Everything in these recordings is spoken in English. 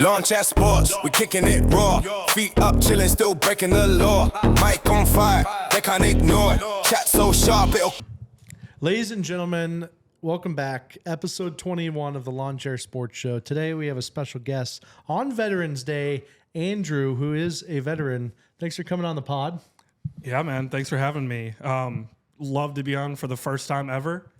Lawn chat sports, we kicking it raw. Feet up, chilling, still breaking the law. Mic on fire, they can't ignore it. Chat so sharp, it'll... Ladies and gentlemen, welcome back. Episode 21 of the Lawn Chair Sports Show. Today we have a special guest on Veterans Day, Andrew, who is a veteran. Thanks for coming on the pod. Yeah, man. Thanks for having me. Love to be on for the first time ever.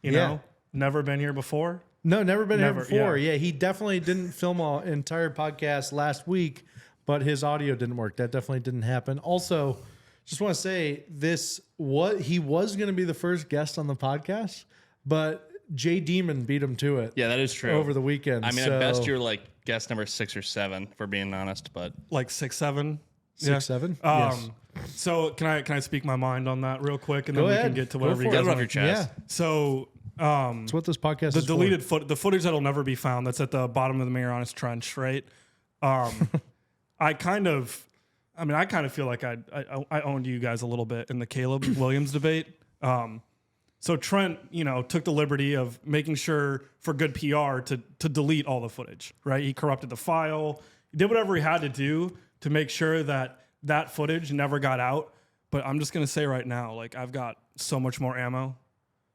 You know, never been here before. No, never been here before. Yeah, he definitely didn't film an entire podcast last week, but his audio didn't work. That definitely didn't happen. Also, just want to say he was going to be the first guest on the podcast, but Jay Demon beat him to it. Yeah, that is true. Over the weekend. I mean, at best you're like guest number 6 or 7, for being honest, but like 6, 7. 6, 7. Yes. So can I speak my mind on that real quick, and Go then ahead. we can get to whatever you get guys it off want. your chest. Yeah. So That's what this podcast the is deleted for. the footage that'll never be found. That's at the bottom of the Marianas Trench, right? I kind of feel like I owned you guys a little bit in the Caleb Williams debate. So Trent, took the liberty of making sure for good PR to delete all the footage, right? He corrupted the file. He did whatever he had to do to make sure that footage never got out. But I'm just going to say right now, like, I've got so much more ammo.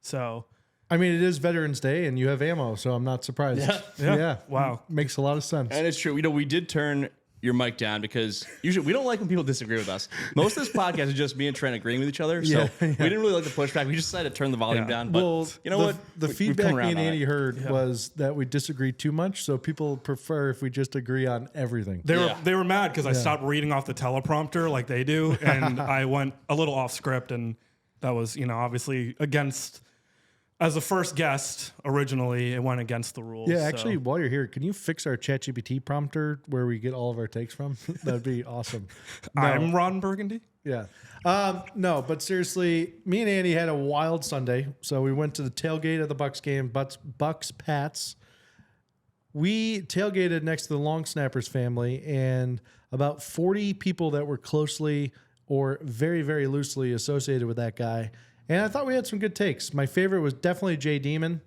So, I mean, it is Veterans Day, and you have ammo, so I'm not surprised. Yeah. Wow. Makes a lot of sense. And it's true. We did turn your mic down because usually we don't like when people disagree with us. Most of this podcast is just me and Trent agreeing with each other. So we didn't really like the pushback. We just decided to turn the volume down. But you know what? The feedback me and Andy heard was that we disagree too much, so people prefer if we just agree on everything. They were mad because I stopped reading off the teleprompter like they do, and I went a little off script, and that was, obviously against. As a first guest, originally, it went against the rules. Yeah, actually, while you're here, can you fix our ChatGPT prompter where we get all of our takes from? That'd be awesome. No. I'm Ron Burgundy. Yeah. No, but seriously, me and Andy had a wild Sunday. So we went to the tailgate of the Bucks game, Bucks Pats. We tailgated next to the Long Snappers family, and about 40 people that were closely or very, very loosely associated with that guy. And I thought we had some good takes. My favorite was definitely Jay Demon.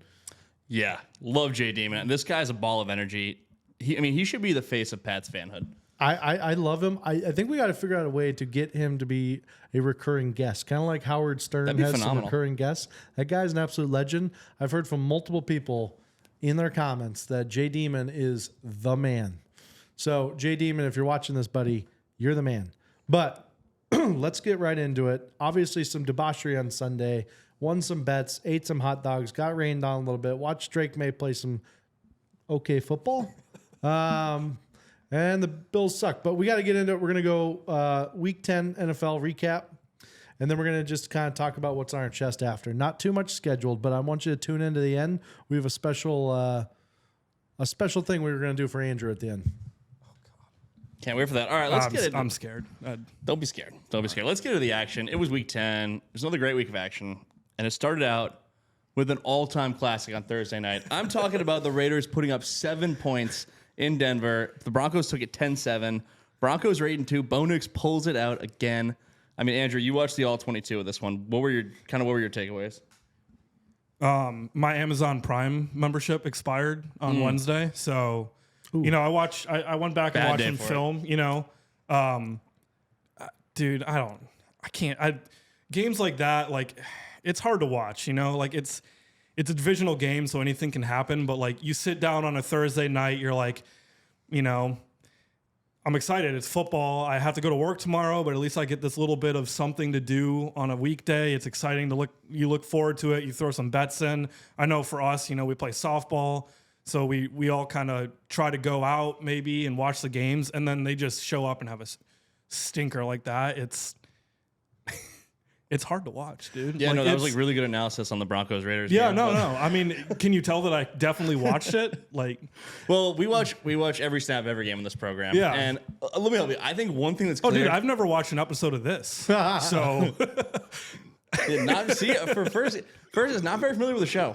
Yeah, love Jay Demon. This guy's a ball of energy. He should be the face of Pat's fanhood. I love him. I think we got to figure out a way to get him to be a recurring guest, kind of like Howard Stern has some recurring guests. That guy's an absolute legend. I've heard from multiple people in their comments that Jay Demon is the man. So, Jay Demon, if you're watching this, buddy, you're the man. But let's get right into it. Obviously, some debauchery on Sunday. Won some bets, ate some hot dogs, got rained on a little bit. Watched Drake May play some okay football. And the Bills suck. But we got to get into it. We're going to go Week 10 NFL recap. And then we're going to just kind of talk about what's on our chest after. Not too much scheduled, but I want you to tune into the end. We have a special thing we were going to do for Andrew at the end. Can't wait for that. All right, let's get it. I'm scared. Don't be scared. Don't be scared. Let's get to the action. It was Week 10. It was another great week of action. And it started out with an all-time classic on Thursday night. I'm talking about the Raiders putting up 7 points in Denver. The Broncos took it 10-7. Broncos are 8-2. Bo Nix pulls it out again. I mean, Andrew, you watched the All-22 of this one. What were your takeaways? My Amazon Prime membership expired on Wednesday, so... Ooh. I went back and watched some film, dude, games like that, like, it's hard to watch, like it's a divisional game, so anything can happen. But like, you sit down on a Thursday night, you're like, I'm excited. It's football. I have to go to work tomorrow, but at least I get this little bit of something to do on a weekday. It's exciting to you look forward to it. You throw some bets in. I know for us, we play softball. So we all kind of try to go out maybe and watch the games, and then they just show up and have a stinker like that. It's hard to watch, dude. Yeah, that was like really good analysis on the Broncos Raiders. Yeah, game, no. I mean, can you tell that I definitely watched it? Well, we watch every snap of every game in this program. Yeah, and let me help you. I think one thing that's clear. Dude, I've never watched an episode of this, so first is not very familiar with the show.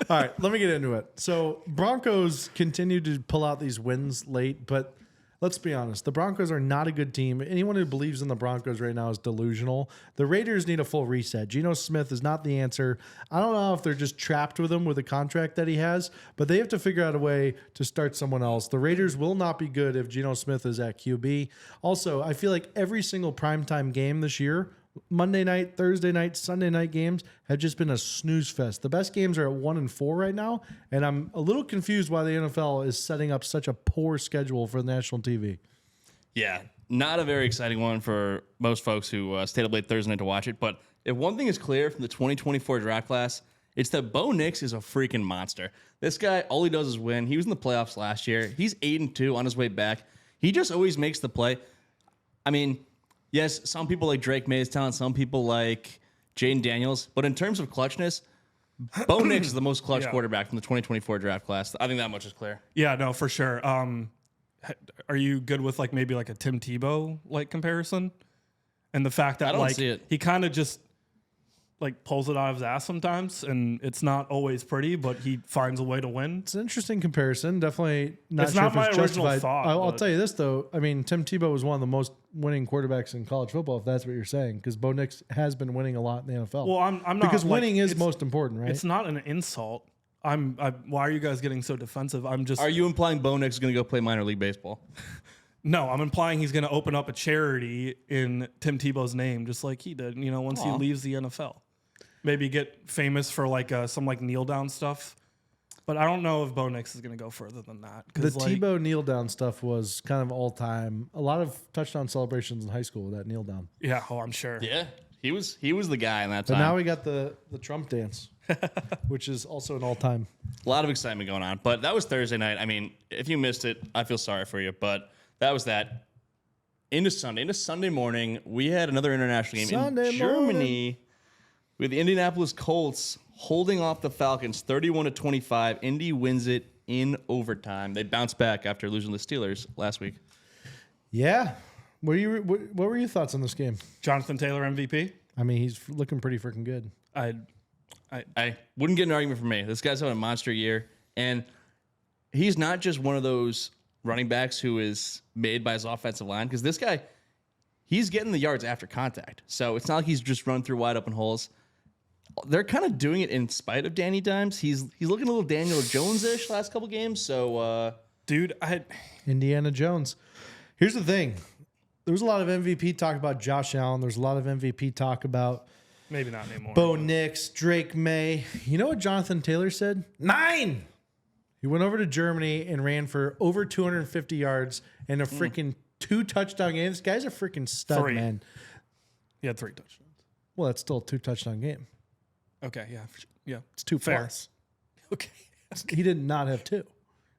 All right, let me get into it. So Broncos continue to pull out these wins late, but let's be honest. The Broncos are not a good team. Anyone who believes in the Broncos right now is delusional. The Raiders need a full reset. Geno Smith is not the answer. I don't know if they're just trapped with him with the contract that he has, but they have to figure out a way to start someone else. The Raiders will not be good if Geno Smith is at QB. Also, I feel like every single primetime game this year, Monday night, Thursday night, Sunday night games have just been a snooze fest. The best games are at 1 and 4 right now, and I'm a little confused why the NFL is setting up such a poor schedule for national TV. Yeah, not a very exciting one for most folks who stayed up late Thursday night to watch it. But if one thing is clear from the 2024 draft class, it's that Bo Nix is a freaking monster. This guy, all he does is win. He was in the playoffs last year. He's 8-2 on his way back. He just always makes the play. I mean, yes, some people like Drake May's talent, some people like Jaden Daniels. But in terms of clutchness, Bo Nix is the most clutch quarterback from the 2024 draft class. I think that much is clear. Yeah, no, for sure. Are you good with like maybe like a Tim Tebow like comparison? And the fact that like he kind of just like pulls it out of his ass sometimes, and it's not always pretty, but he finds a way to win. It's an interesting comparison. Definitely not it's sure not if my it's original justified. thought. I'll tell you this though. I mean, Tim Tebow was one of the most winning quarterbacks in college football, if that's what you're saying, because Bo Nix has been winning a lot in the NFL. Well, I'm not, because winning like, is most important, right? It's not an insult. Why are you guys getting so defensive? Are you implying Bo Nix is going to go play minor league baseball? No, I'm implying he's going to open up a charity in Tim Tebow's name, just like he did. You know, once he leaves the NFL, maybe get famous for like some like kneel down stuff. But I don't know if Bo Nix is going to go further than that. The Tebow kneel down stuff was kind of all time. A lot of touchdown celebrations in high school with that kneel down. Yeah, I'm sure. Yeah, he was the guy in that time. But now we got the Trump dance, which is also an all time. A lot of excitement going on. But that was Thursday night. I mean, if you missed it, I feel sorry for you. But that was that. Into Sunday morning, we had another international game in Germany with the Indianapolis Colts holding off the Falcons 31-25. Indy wins it in overtime. They bounced back after losing the Steelers last week. Yeah. What were your thoughts on this game? Jonathan Taylor MVP? I mean, he's looking pretty freaking good. I wouldn't get an argument from me. This guy's having a monster year, and he's not just one of those running backs who is made by his offensive line, because this guy, he's getting the yards after contact. So it's not like he's just run through wide open holes. They're kind of doing it in spite of Danny Dimes. He's looking a little Daniel Jones-ish last couple games. So, dude, Indiana Jones. Here's the thing. There was a lot of MVP talk about Josh Allen. There's a lot of MVP talk about maybe not anymore. Bo Nix, Drake May. You know what Jonathan Taylor said? 9. He went over to Germany and ran for over 250 yards and a freaking 2 touchdown game. This guy's a freaking stud, 3. man. He had 3 touchdowns. Well, that's still a 2 touchdown game. Okay, yeah. It's 2 fair. plus. Okay. He did not have 2.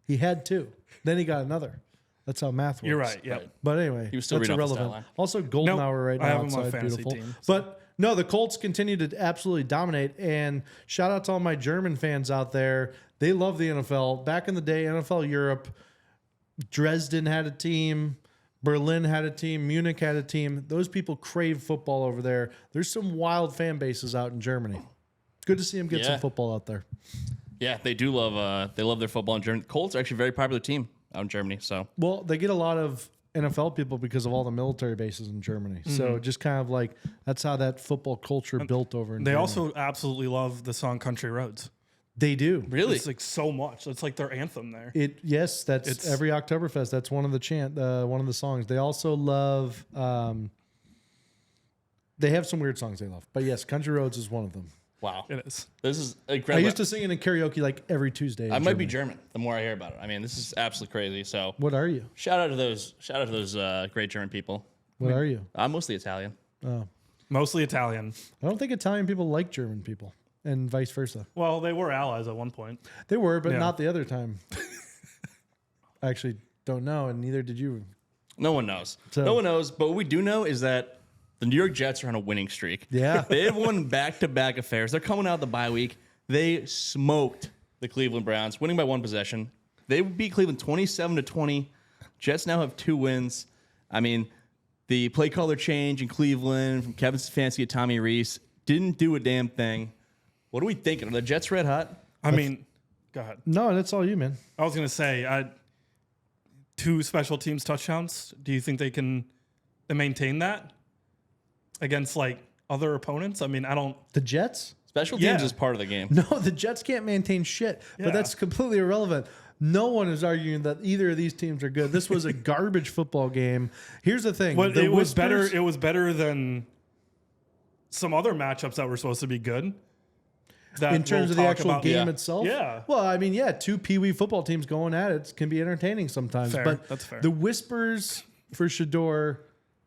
He had 2. Then he got another. That's how math works. You're right, yeah. Right. But anyway, He was still that's reading off the irrelevant. stat line. Also, golden Nope, hour right I now have him on outside. fantasy Beautiful. team, so. But no, the Colts continue to absolutely dominate. And shout out to all my German fans out there. They love the NFL. Back in the day, NFL Europe, Dresden had a team. Berlin had a team. Munich had a team. Those people crave football over there. There's some wild fan bases out in Germany. It's good to see them get some football out there. Yeah, they do love their football in Germany. Colts are actually a very popular team out in Germany. So, well, they get a lot of NFL people because of all the military bases in Germany. Mm-hmm. So just kind of like that's how that football culture built over in Germany. They also absolutely love the song Country Roads. They do. Really? It's like so much. It's like their anthem there. Yes, it's every Oktoberfest. That's one of the one of the songs. They also love they have some weird songs they love. But yes, Country Roads is one of them. wow. It is. This is incredible. I used to sing it in karaoke like every Tuesday. I might be German the more I hear about it. I mean, this is absolutely crazy. So, What are you? shout out to those great German people. What are you? I'm mostly Italian. Oh. Mostly Italian. I don't think Italian people like German people and vice versa. Well, they were allies at one point. They were, but Yeah. not the other time. I actually don't know, and neither did you. No one knows. So- No one knows. But what we do know is that the New York Jets are on a winning streak. Yeah. They've won back-to-back affairs. They're coming out of the bye week. They smoked the Cleveland Browns, winning by 1 possession. They beat Cleveland 27-20. Jets now have 2 wins. I mean, the play caller change in Cleveland from Kevin Stefanski to Tommy Reese didn't do a damn thing. What are we thinking? Are the Jets red hot? I mean, go ahead. No, that's all you, man. I was going to say, 2 special teams touchdowns. Do you think they can maintain that against like other opponents? I mean, I don't. The Jets? Special teams is part of the game. No, the Jets can't maintain shit, but that's completely irrelevant. No one is arguing that either of these teams are good. This was a garbage football game. Here's the thing. Well, it was better. It was better than some other matchups that were supposed to be good. In terms of the actual game itself? Yeah. Well, I mean, 2 Pee-wee football teams going at it can be entertaining sometimes. Fair. But That's fair. The whispers for Shedeur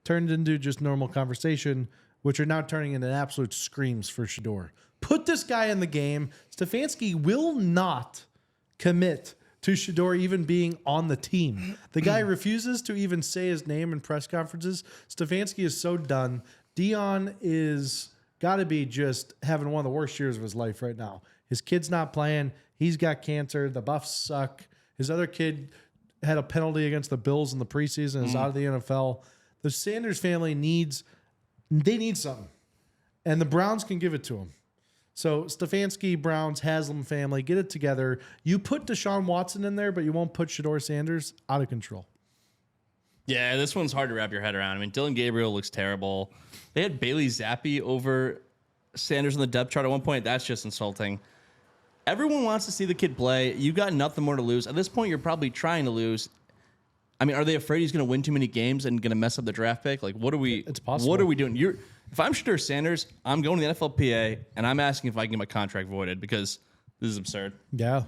turned into just normal conversation, which are now turning into absolute screams for Shedeur. Put this guy in the game. Stefanski will not commit to Shedeur even being on the team. The guy refuses to even say his name in press conferences. Stefanski is so done. Dion is got to be just having one of the worst years of his life right now. His kid's not playing. He's got cancer. The Buffs suck. His other kid had a penalty against the Bills in the preseason and is out of the NFL. The Sanders family needs something. And the Browns can give it to him. So Stefanski, Browns, Haslam family, get it together. You put Deshaun Watson in there, but you won't put Shedeur Sanders. Out of control. Yeah, this one's hard to wrap your head around. I mean, Dylan Gabriel looks terrible. They had Bailey Zappi over Sanders on the depth chart at one point. That's just insulting. Everyone wants to see the kid play. You got nothing more to lose. At this point, you're probably trying to lose. I mean, are they afraid he's going to win too many games and going to mess up the draft pick? Like, what are we? It's possible. What are we doing? If I'm Shedeur Sanders, I'm going to the NFLPA and I'm asking if I can get my contract voided because this is absurd. Yeah.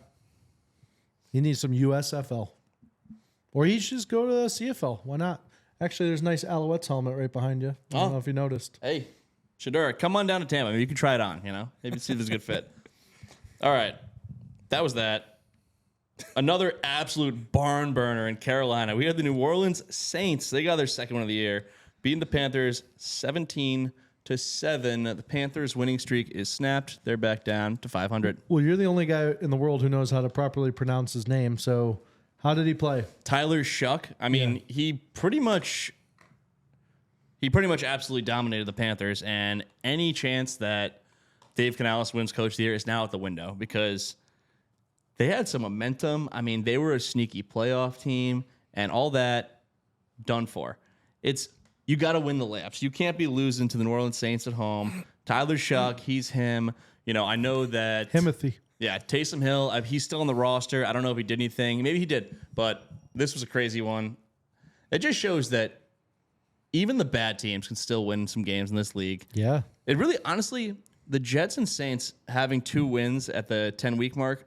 He needs some USFL. Or he should just go to the CFL. Why not? Actually, there's a nice Alouettes helmet right behind you. I don't know if you noticed. Hey, Shedeur, come on down to Tampa. Maybe you can try it on, Maybe see if it's a good fit. All right. That was that. Another absolute barn burner in Carolina. We had the New Orleans Saints. They got their second one of the year, beating the Panthers 17-7. The Panthers' winning streak is snapped. They're back down to 500. Well, you're the only guy in the world who knows how to properly pronounce his name. So how did he play? Tyler Shuck. I mean, he pretty much absolutely dominated the Panthers, and any chance that Dave Canales wins Coach of the Year is now out the window because they had some momentum. I mean, they were a sneaky playoff team, and all that done for. You got to win the laps. You can't be losing to the New Orleans Saints at home. Tyler Shuck, he's him. I know that Timothy. Yeah, Taysom Hill, he's still on the roster. I don't know if he did anything. Maybe he did, but this was a crazy one. It just shows that even the bad teams can still win some games in this league. Yeah. It really, honestly, the Jets and Saints having 2 wins at the 10-week mark,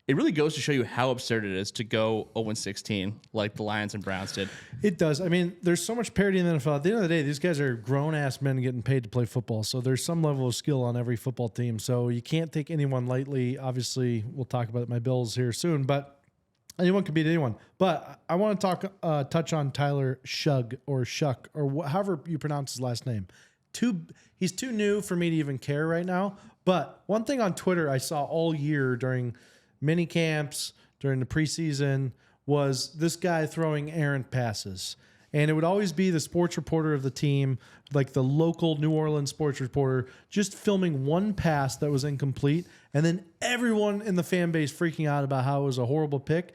it really goes to show you how absurd it is to go 0-16 like the Lions and Browns did. It does. I mean, there's so much parity in the NFL. At the end of the day, these guys are grown-ass men getting paid to play football, so there's some level of skill on every football team. So you can't take anyone lightly. Obviously, we'll talk about my Bills here soon, but anyone can beat anyone. But I want to touch on Tyler Shuck or however you pronounce his last name. He's too new for me to even care right now. But one thing on Twitter I saw all year during mini camps, during the preseason, was this guy throwing errant passes. And it would always be the sports reporter of the team, like the local New Orleans sports reporter, just filming one pass that was incomplete. And then everyone in the fan base freaking out about how it was a horrible pick.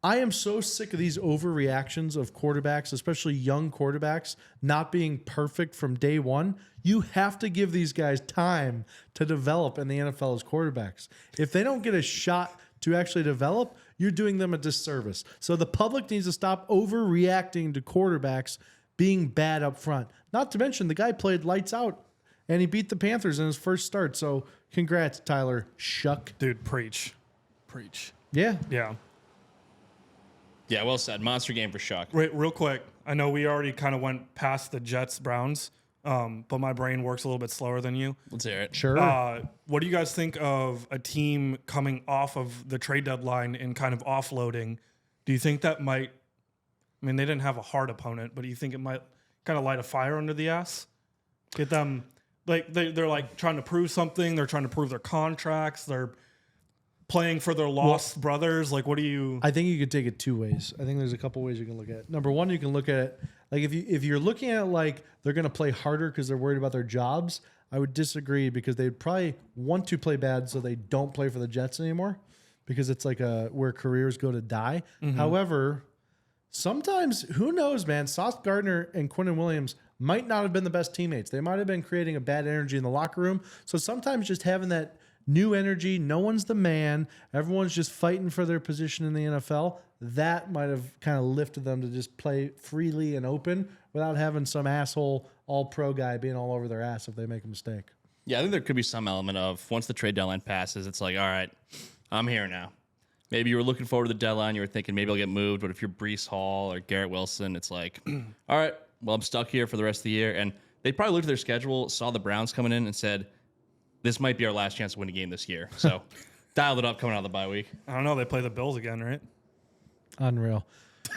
I am so sick of these overreactions of quarterbacks, especially young quarterbacks, not being perfect from day one. You have to give these guys time to develop in the NFL as quarterbacks. If they don't get a shot to actually develop, you're doing them a disservice. So the public needs to stop overreacting to quarterbacks being bad up front. Not to mention the guy played lights out and he beat the Panthers in his first start. So congrats, Tyler Shuck. Dude, preach. Yeah. Yeah. Yeah, well said. Monster game for Shuck. Wait, real quick. I know we already kind of went past the Jets-Browns, but my brain works a little bit slower than you. Let's hear it. Sure. What do you guys think of a team coming off of the trade deadline and kind of offloading? Do you think that might, they didn't have a hard opponent, but do you think it might kind of light a fire under the ass? Get them, like, they're like trying to prove something. They're trying to prove their contracts. They're playing for their lost brothers. Like, what do you... I think you could take it 2 ways. I think there's a couple ways you can look at it. Number one, you can look at it like if you're looking at it like they're going to play harder because they're worried about their jobs, I would disagree because they'd probably want to play bad so they don't play for the Jets anymore because it's like where careers go to die. Mm-hmm. However, sometimes, who knows, man? Sauce Gardner and Quinnen Williams might not have been the best teammates. They might have been creating a bad energy in the locker room. So sometimes just having that new energy, no one's the man, everyone's just fighting for their position in the NFL, that might have kind of lifted them to just play freely and open without having some asshole all-pro guy being all over their ass if they make a mistake. Yeah, I think there could be some element of once the trade deadline passes, it's like, all right, I'm here now. Maybe you were looking forward to the deadline. You were thinking maybe I'll get moved. But if you're Breece Hall or Garrett Wilson, it's like, all right, well, I'm stuck here for the rest of the year. And they probably looked at their schedule, saw the Browns coming in and said, this might be our last chance to win a game this year. So dialed it up coming out of the bye week. I don't know. They play the Bills again, right? Unreal.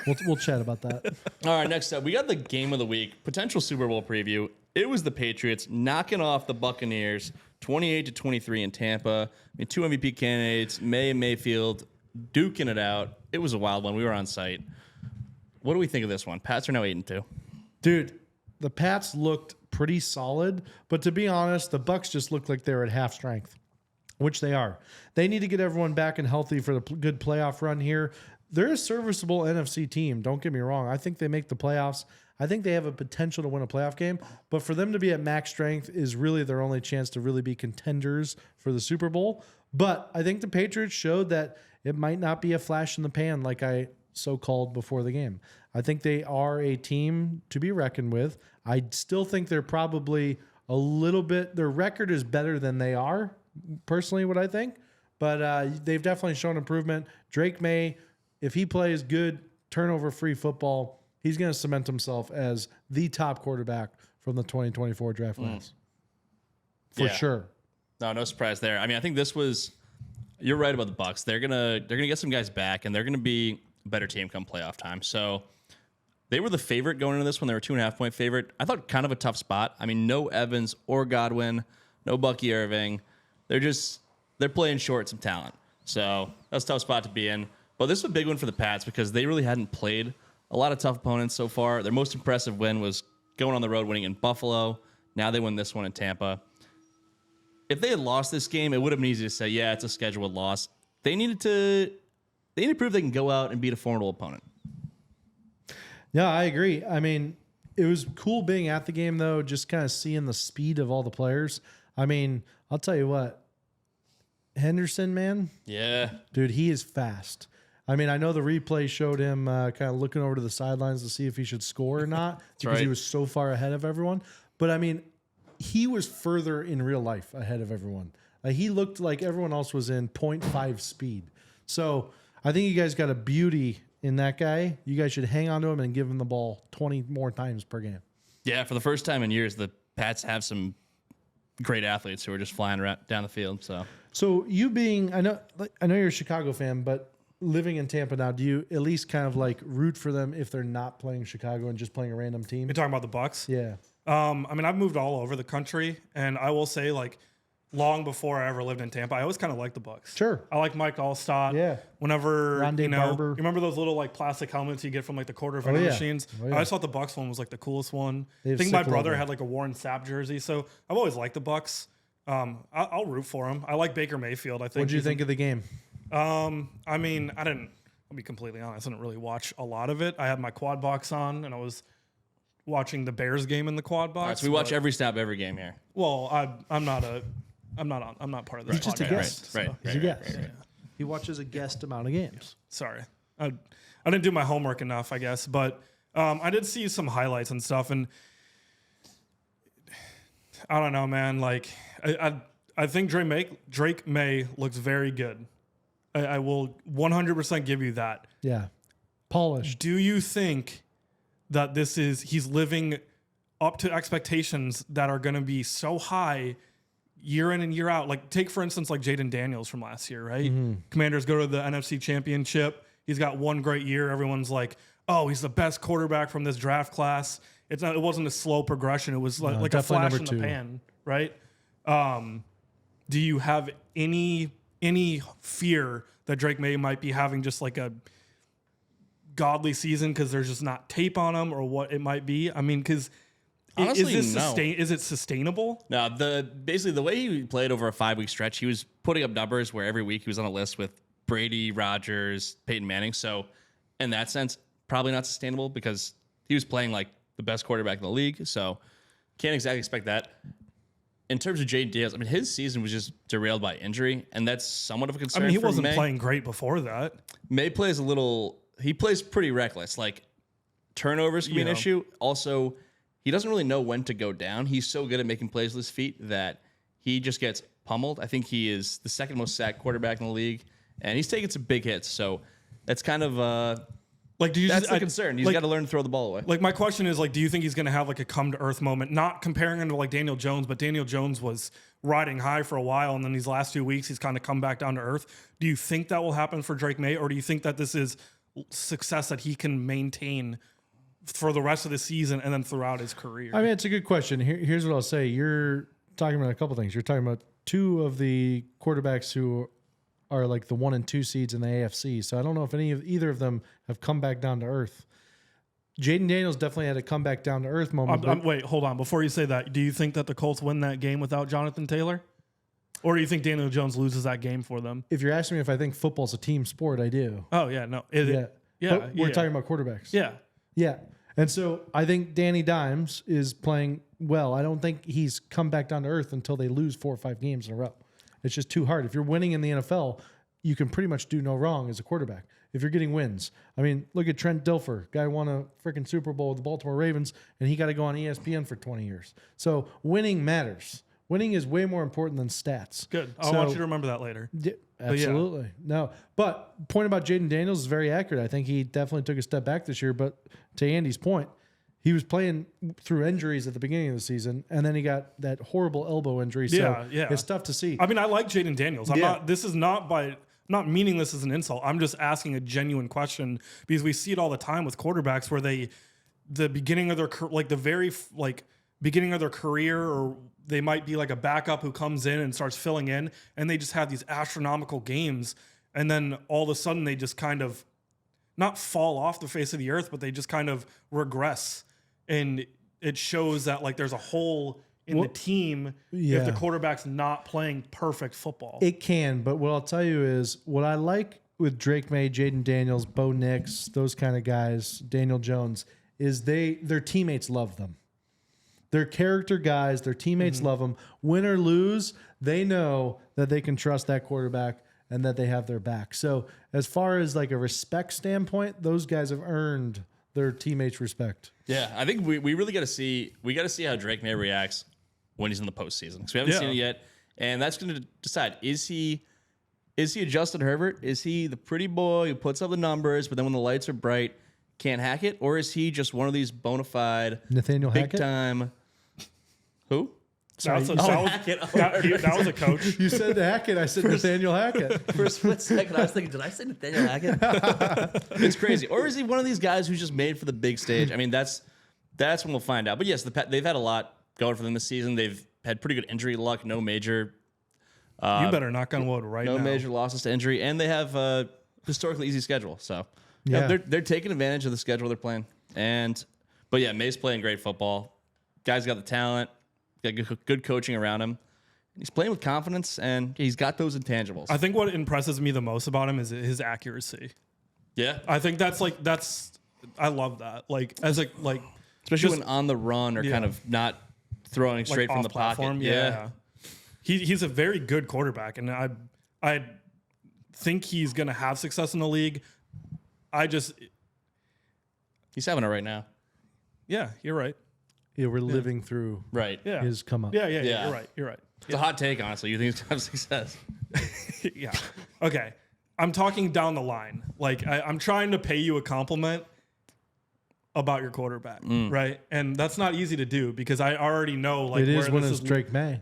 We'll chat about that. All right, next up, we got the game of the week, potential Super Bowl preview. It was the Patriots knocking off the Buccaneers 28-23 in Tampa. I mean, 2 MVP candidates, May and Mayfield, duking it out. It was a wild one. We were on site. What do we think of this one? Pats are now 8-2. Dude, the Pats looked pretty solid, but to be honest, the Bucs just looked like they were at half strength, which they are. They need to get everyone back and healthy for the good playoff run here. They're a serviceable NFC team. Don't get me wrong. I think they make the playoffs. I think they have a potential to win a playoff game, but for them to be at max strength is really their only chance to really be contenders for the Super Bowl. But I think the Patriots showed that it might not be a flash in the pan like I so-called before the game. I think they are a team to be reckoned with. I still think they're probably a little bit, their record is better than they are, personally, what I think. But they've definitely shown improvement. Drake May, if he plays good, turnover-free football, he's going to cement himself as the top quarterback from the 2024 draft class. For sure. No surprise there. I mean, I think this was, you're right about the Bucs. They're gonna get some guys back, and they're gonna be a better team come playoff time. So they were the favorite going into this one. They were 2.5-point favorite. I thought kind of a tough spot. I mean, no Evans or Godwin, no Bucky Irving. They're playing short some talent. So that's a tough spot to be in. But this is a big one for the Pats because they really hadn't played a lot of tough opponents so far. Their most impressive win was going on the road, winning in Buffalo. Now they win this one in Tampa. If they had lost this game, it would have been easy to say, yeah, it's a scheduled loss. They need to prove they can go out and beat a formidable opponent. Yeah, I agree. I mean, it was cool being at the game, though, just kind of seeing the speed of all the players. I mean, I'll tell you what, Henderson, man. Yeah. Dude, he is fast. I mean, I know the replay showed him kind of looking over to the sidelines to see if he should score or not because he was so far ahead of everyone. But, I mean, he was further in real life ahead of everyone. He looked like everyone else was in 0.5 speed. So I think you guys got a beauty in that guy. You guys should hang on to him and give him the ball 20 more times per game. Yeah, for the first time in years, the Pats have some great athletes who are just flying around down the field. So you being, I know you're a Chicago fan, but living in Tampa now, do you at least kind of like root for them if they're not playing Chicago and just playing a random team? You're talking about the Bucs? Yeah. I mean, I've moved all over the country, and I will say, like, long before I ever lived in Tampa, I always kind of liked the Bucs. Sure. I like Mike Allstott. Yeah. Whenever, Rondé Barber. you remember those little, like, plastic helmets you get from, like, the quarter vending machines? Oh, yeah. I just thought the Bucs one was, like, the coolest one. They I have think my sick brother logo. had, like, a Warren Sapp jersey, so I've always liked the Bucs. I'll root for him. I like Baker Mayfield. I think. What did you think of the game? I mean, I'll be completely honest, I didn't really watch a lot of it. I had my quad box on, and I was watching the Bears game in the quad box. all right, so we watch every snap, every game here. Well, I'm not part of this. He's just a podcast, guest. so- Right. He's a guest. He watches a guest amount of games. Sorry, I didn't do my homework enough, I guess. But I did see some highlights and stuff, and I don't know, man. Like I think Drake May looks very good. I will 100% give you that. Yeah. Polished. Do you think that he's living up to expectations that are going to be so high year in and year out? Like, take, for instance, like Jaden Daniels from last year, right? Mm-hmm. Commanders go to the NFC Championship. He's got one great year. Everyone's like, oh, he's the best quarterback from this draft class. It wasn't a slow progression. It was like a flash in the pan, right? Do you have any fear that Drake May might be having just like a godly season because there's just not tape on him, or what it might be? I mean, because Honestly, is it sustainable? No, basically the way he played over a 5-week stretch, he was putting up numbers where every week he was on a list with Brady, Rodgers, Peyton Manning. So in that sense, probably not sustainable because he was playing like the best quarterback in the league. So can't exactly expect that. In terms of Jaden Daniels, I mean, his season was just derailed by injury, and that's somewhat of a concern. I mean, he wasn't May. playing great before that. May plays he plays pretty reckless. Like turnovers can be an issue. Also, he doesn't really know when to go down. He's so good at making plays with his feet that he just gets pummeled. I think he is the second most sacked quarterback in the league, and he's taking some big hits. So that's kind of that's the concern. He's got to learn to throw the ball away. Like my question is, like, do you think he's going to have like a come to earth moment? Not comparing him to like Daniel Jones, but Daniel Jones was riding high for a while, and then these last 2 weeks he's kind of come back down to earth. Do you think that will happen for Drake May, or do you think that this is success that he can maintain for the rest of the season and then throughout his career? I mean, it's a good question. Here's what I'll say. You're talking about a couple things. You're talking about two of the quarterbacks who are like the 1 and 2 seeds in the AFC. So I don't know if either of them have come back down to earth. Jaden Daniels definitely had a come back down to earth moment. Wait, hold on. Before you say that, do you think that the Colts win that game without Jonathan Taylor? Or do you think Daniel Jones loses that game for them? If you're asking me if I think football's a team sport, I do. Oh, yeah, no. But we're talking about quarterbacks. Yeah. Yeah. And so I think Danny Dimes is playing well. I don't think he's come back down to earth until they lose 4 or 5 games in a row. It's just too hard. If you're winning in the NFL, you can pretty much do no wrong as a quarterback. If you're getting wins. I mean, look at Trent Dilfer. Guy won a freaking Super Bowl with the Baltimore Ravens, and he got to go on ESPN for 20 years. So winning matters. Winning is way more important than stats. Good. I want you to remember that later. Yeah, absolutely. Yeah. No. But point about Jaden Daniels is very accurate. I think he definitely took a step back this year. But to Andy's point, he was playing through injuries at the beginning of the season, and then he got that horrible elbow injury. So it's tough to see. I mean, I like Jaden Daniels. This is not meaning this as an insult. I'm just asking a genuine question because we see it all the time with quarterbacks where the beginning of their beginning of their career, or they might be like a backup who comes in and starts filling in, and they just have these astronomical games, and then all of a sudden they just kind of not fall off the face of the earth, but they just kind of regress, and it shows that like there's a hole in the team if the quarterback's not playing perfect football. It can, but what I'll tell you is what I like with Drake May, Jaden Daniels, Bo Nix, those kind of guys, Daniel Jones, is their teammates love them. They're character guys. Their teammates love them. Win or lose, they know that they can trust that quarterback and that they have their back. So as far as like a respect standpoint, those guys have earned their teammates' respect. Yeah, I think we really got to see how Drake May reacts when he's in the postseason, because we haven't seen it yet, and that's going to decide: is he a Justin Herbert? Is he the pretty boy who puts up the numbers, but then when the lights are bright, can't hack it? Or is he just one of these bona fide Nathaniel big Hackett? Time? Who? That was a coach. You said Hackett. I said Nathaniel Hackett. For a split second, I was thinking, did I say Nathaniel Hackett? It's crazy. Or is he one of these guys who's just made for the big stage? I mean, that's when we'll find out. But yes, they've had a lot going for them this season. They've had pretty good injury luck. No major. You better knock on wood right now. No major losses to injury, and they have a historically easy schedule. So they're taking advantage of the schedule they're playing. But May's playing great football. Guy's got the talent. Got good coaching around him. He's playing with confidence, and he's got those intangibles. I think what impresses me the most about him is his accuracy. Yeah, I think I love that. Especially when on the run or kind of not throwing straight from the pocket. Yeah. He's a very good quarterback, and I think he's going to have success in the league. He's having it right now. Yeah, you're right. Yeah, we're living through his come up. Yeah. You're right. It's a hot take, honestly. You think he's going to have success? Yeah. Okay. I'm talking down the line. Like, I'm trying to pay you a compliment about your quarterback, right? And that's not easy to do because I already know like it is where when this it's is Drake May.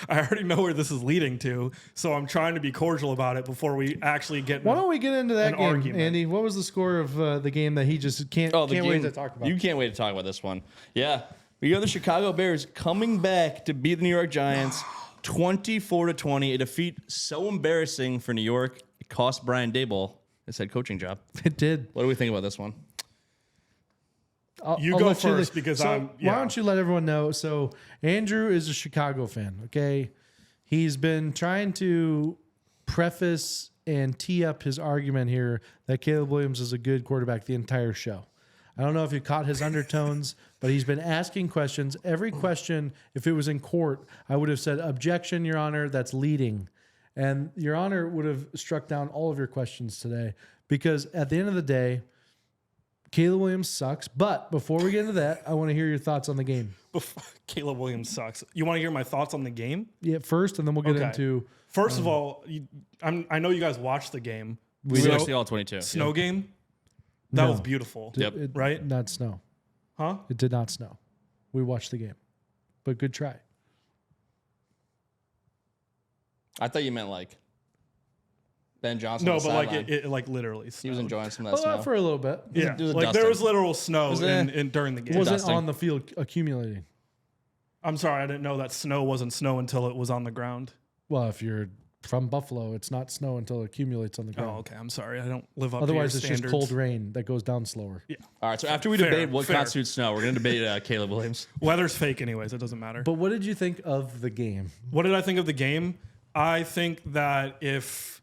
I already know where this is leading to, so I'm trying to be cordial about it before we actually get. Why don't we get into that game, argument. Andy? What was the score of the game that he just can't wait to talk about? You can't wait to talk about this one. Yeah, we got the Chicago Bears coming back to beat the New York Giants, 24-20. A defeat so embarrassing for New York, it cost Brian Daboll his head coaching job. It did. What do we think about this one? I'll go first because why don't you let everyone know? So Andrew is a Chicago fan. Okay, he's been trying to preface and tee up his argument here that Caleb Williams is a good quarterback the entire show. I don't know if you caught his undertones, but he's been asking questions. Every question, if it was in court, I would have said, objection, Your Honor, that's leading. And Your Honor would have struck down all of your questions today because at the end of the day, Caleb Williams sucks. But before we get into that, I want to hear your thoughts on the game. Caleb Williams sucks. You want to hear my thoughts on the game? Yeah, first, and then we'll get into... First of all, I know you guys watched the game. We watched the All-22. Snow game? That was beautiful. Right? Not snow. Huh? It did not snow. We watched the game. But good try. I thought you meant like Ben Johnson. No, but like it like literally snowed. He was enjoying some of that snow. For a little bit. Yeah. There was literal snow during the game. It wasn't on the field accumulating. I'm sorry, I didn't know that snow wasn't snow until it was on the ground. Well, if you're from Buffalo, it's not snow until it accumulates on the ground. Oh, okay. I'm sorry. I don't live up Otherwise, to your standards. It's just cold rain that goes down slower. Yeah. All right. So after we debate what constitutes snow, we're going to debate Caleb Williams. Weather's fake anyways. It doesn't matter. But what did you think of the game? What did I think of the game? I think that if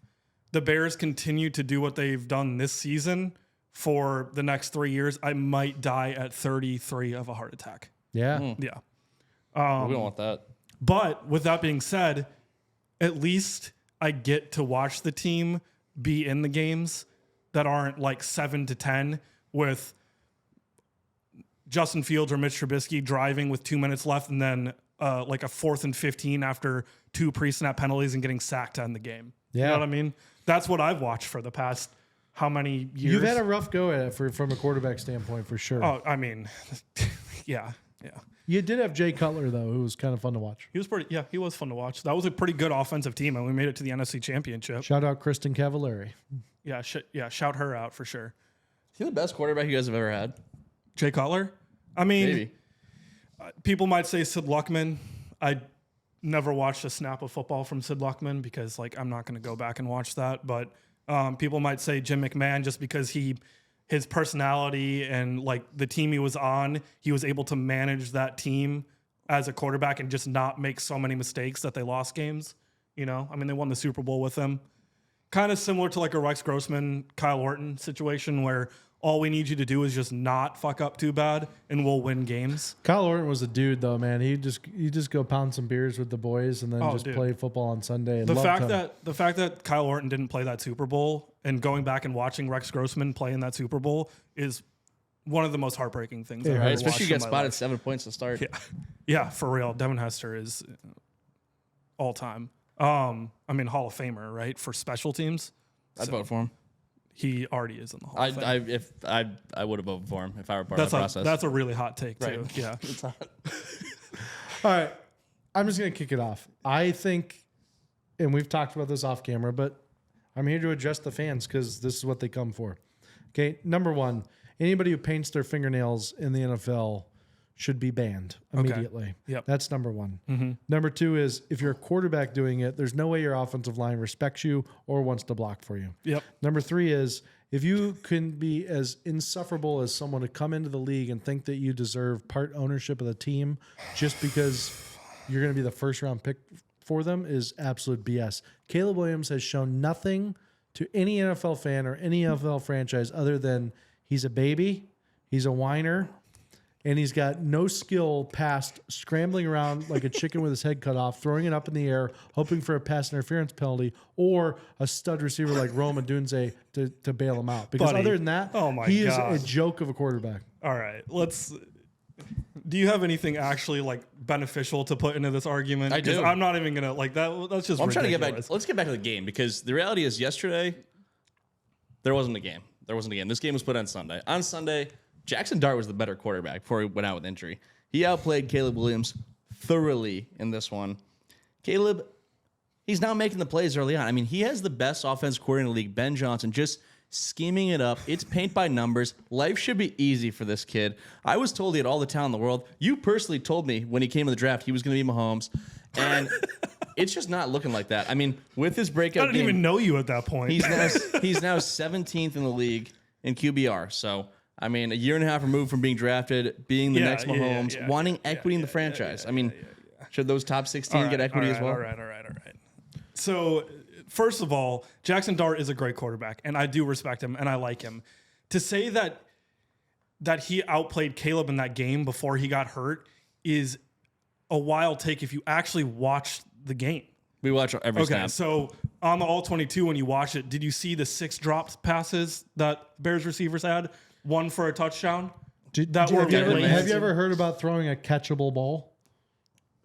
the Bears continue to do what they've done this season for the next 3 years, I might die at 33 of a heart attack. Yeah. Yeah. We don't want that. But with that being said, at least I get to watch the team be in the games that aren't like 7-10 with Justin Fields or Mitch Trubisky driving with 2 minutes left and then like a 4th and 15 after 2 pre-snap penalties and getting sacked to end the game. Yeah. You know what I mean? That's what I've watched for the past how many years? You've had a rough go at it from a quarterback standpoint for sure. Oh, I mean, yeah. You did have Jay Cutler, though, who was kind of fun to watch. He was fun to watch. That was a pretty good offensive team, and we made it to the NFC Championship. Shout out Kristen Cavallari. Yeah, shout her out for sure. Is he the best quarterback you guys have ever had? Jay Cutler? I mean, Maybe. People might say Sid Luckman. I never watched a snap of football from Sid Luckman because, like, I'm not going to go back and watch that. But people might say Jim McMahon just because his personality and like the team he was on, he was able to manage that team as a quarterback and just not make so many mistakes that they lost games. You know, I mean, they won the Super Bowl with him. Kind of similar to like a Rex Grossman, Kyle Orton situation where all we need you to do is just not fuck up too bad and we'll win games. Kyle Orton was a dude, though, man. He just go pound some beers with the boys and then play football on Sunday. And the fact that Kyle Orton didn't play that Super Bowl and going back and watching Rex Grossman play in that Super Bowl is one of the most heartbreaking things. I've ever Especially watched you get in my spotted life. 7 points to start. Yeah, for real. Devin Hester is all time. I mean, Hall of Famer, right? For special teams. I'd vote for him. He already is in the Hall of Fame. I would have voted for him if I were part of the process. That's a really hot take, too. Right. Yeah. All right. I'm just going to kick it off. I think, and we've talked about this off camera, but I'm here to address the fans because this is what they come for. Okay. Number one, anybody who paints their fingernails in the NFL should be banned immediately. Okay. Yep. That's number one. Mm-hmm. Number two is if you're a quarterback doing it, there's no way your offensive line respects you or wants to block for you. Yep. Number three is if you can be as insufferable as someone to come into the league and think that you deserve part ownership of the team just because you're going to be the first round pick for them is absolute BS. Caleb Williams has shown nothing to any NFL fan or any NFL franchise other than he's a baby, he's a whiner, and he's got no skill past scrambling around like a chicken with his head cut off, throwing it up in the air, hoping for a pass interference penalty, or a stud receiver like Rome Odunze to bail him out. Because other than that, he is a joke of a quarterback. All right, do you have anything actually like beneficial to put into this argument? I do. I'm not even gonna like that. That's just. I'm ridiculous. trying to get back. Let's get back to the game because the reality is yesterday there wasn't a game. This game was put on Sunday. On Sunday, Jackson Dart was the better quarterback before he went out with injury. He outplayed Caleb Williams thoroughly in this one. Caleb, he's now making the plays early on. I mean, he has the best offensive coordinator in the league, Ben Johnson, just scheming it up. It's paint by numbers. Life should be easy for this kid. I was told he had all the talent in the world. You personally told me when he came to the draft he was going to be Mahomes, and it's just not looking like that. I mean, with his breakout I didn't even know you at that point. He's now 17th in the league in QBR. So, I mean, a year and a half removed from being drafted, being the next Mahomes, wanting equity in the franchise. I mean, should those top 16 get equity as well? All right. So first of all, Jackson Dart is a great quarterback, and I do respect him, and I like him. To say that he outplayed Caleb in that game before he got hurt is a wild take if you actually watched the game. We watch every snap. So on the All-22, when you watch it, did you see the 6 dropped passes that Bears receivers had? 1 for a touchdown? Have you ever heard about throwing a catchable ball?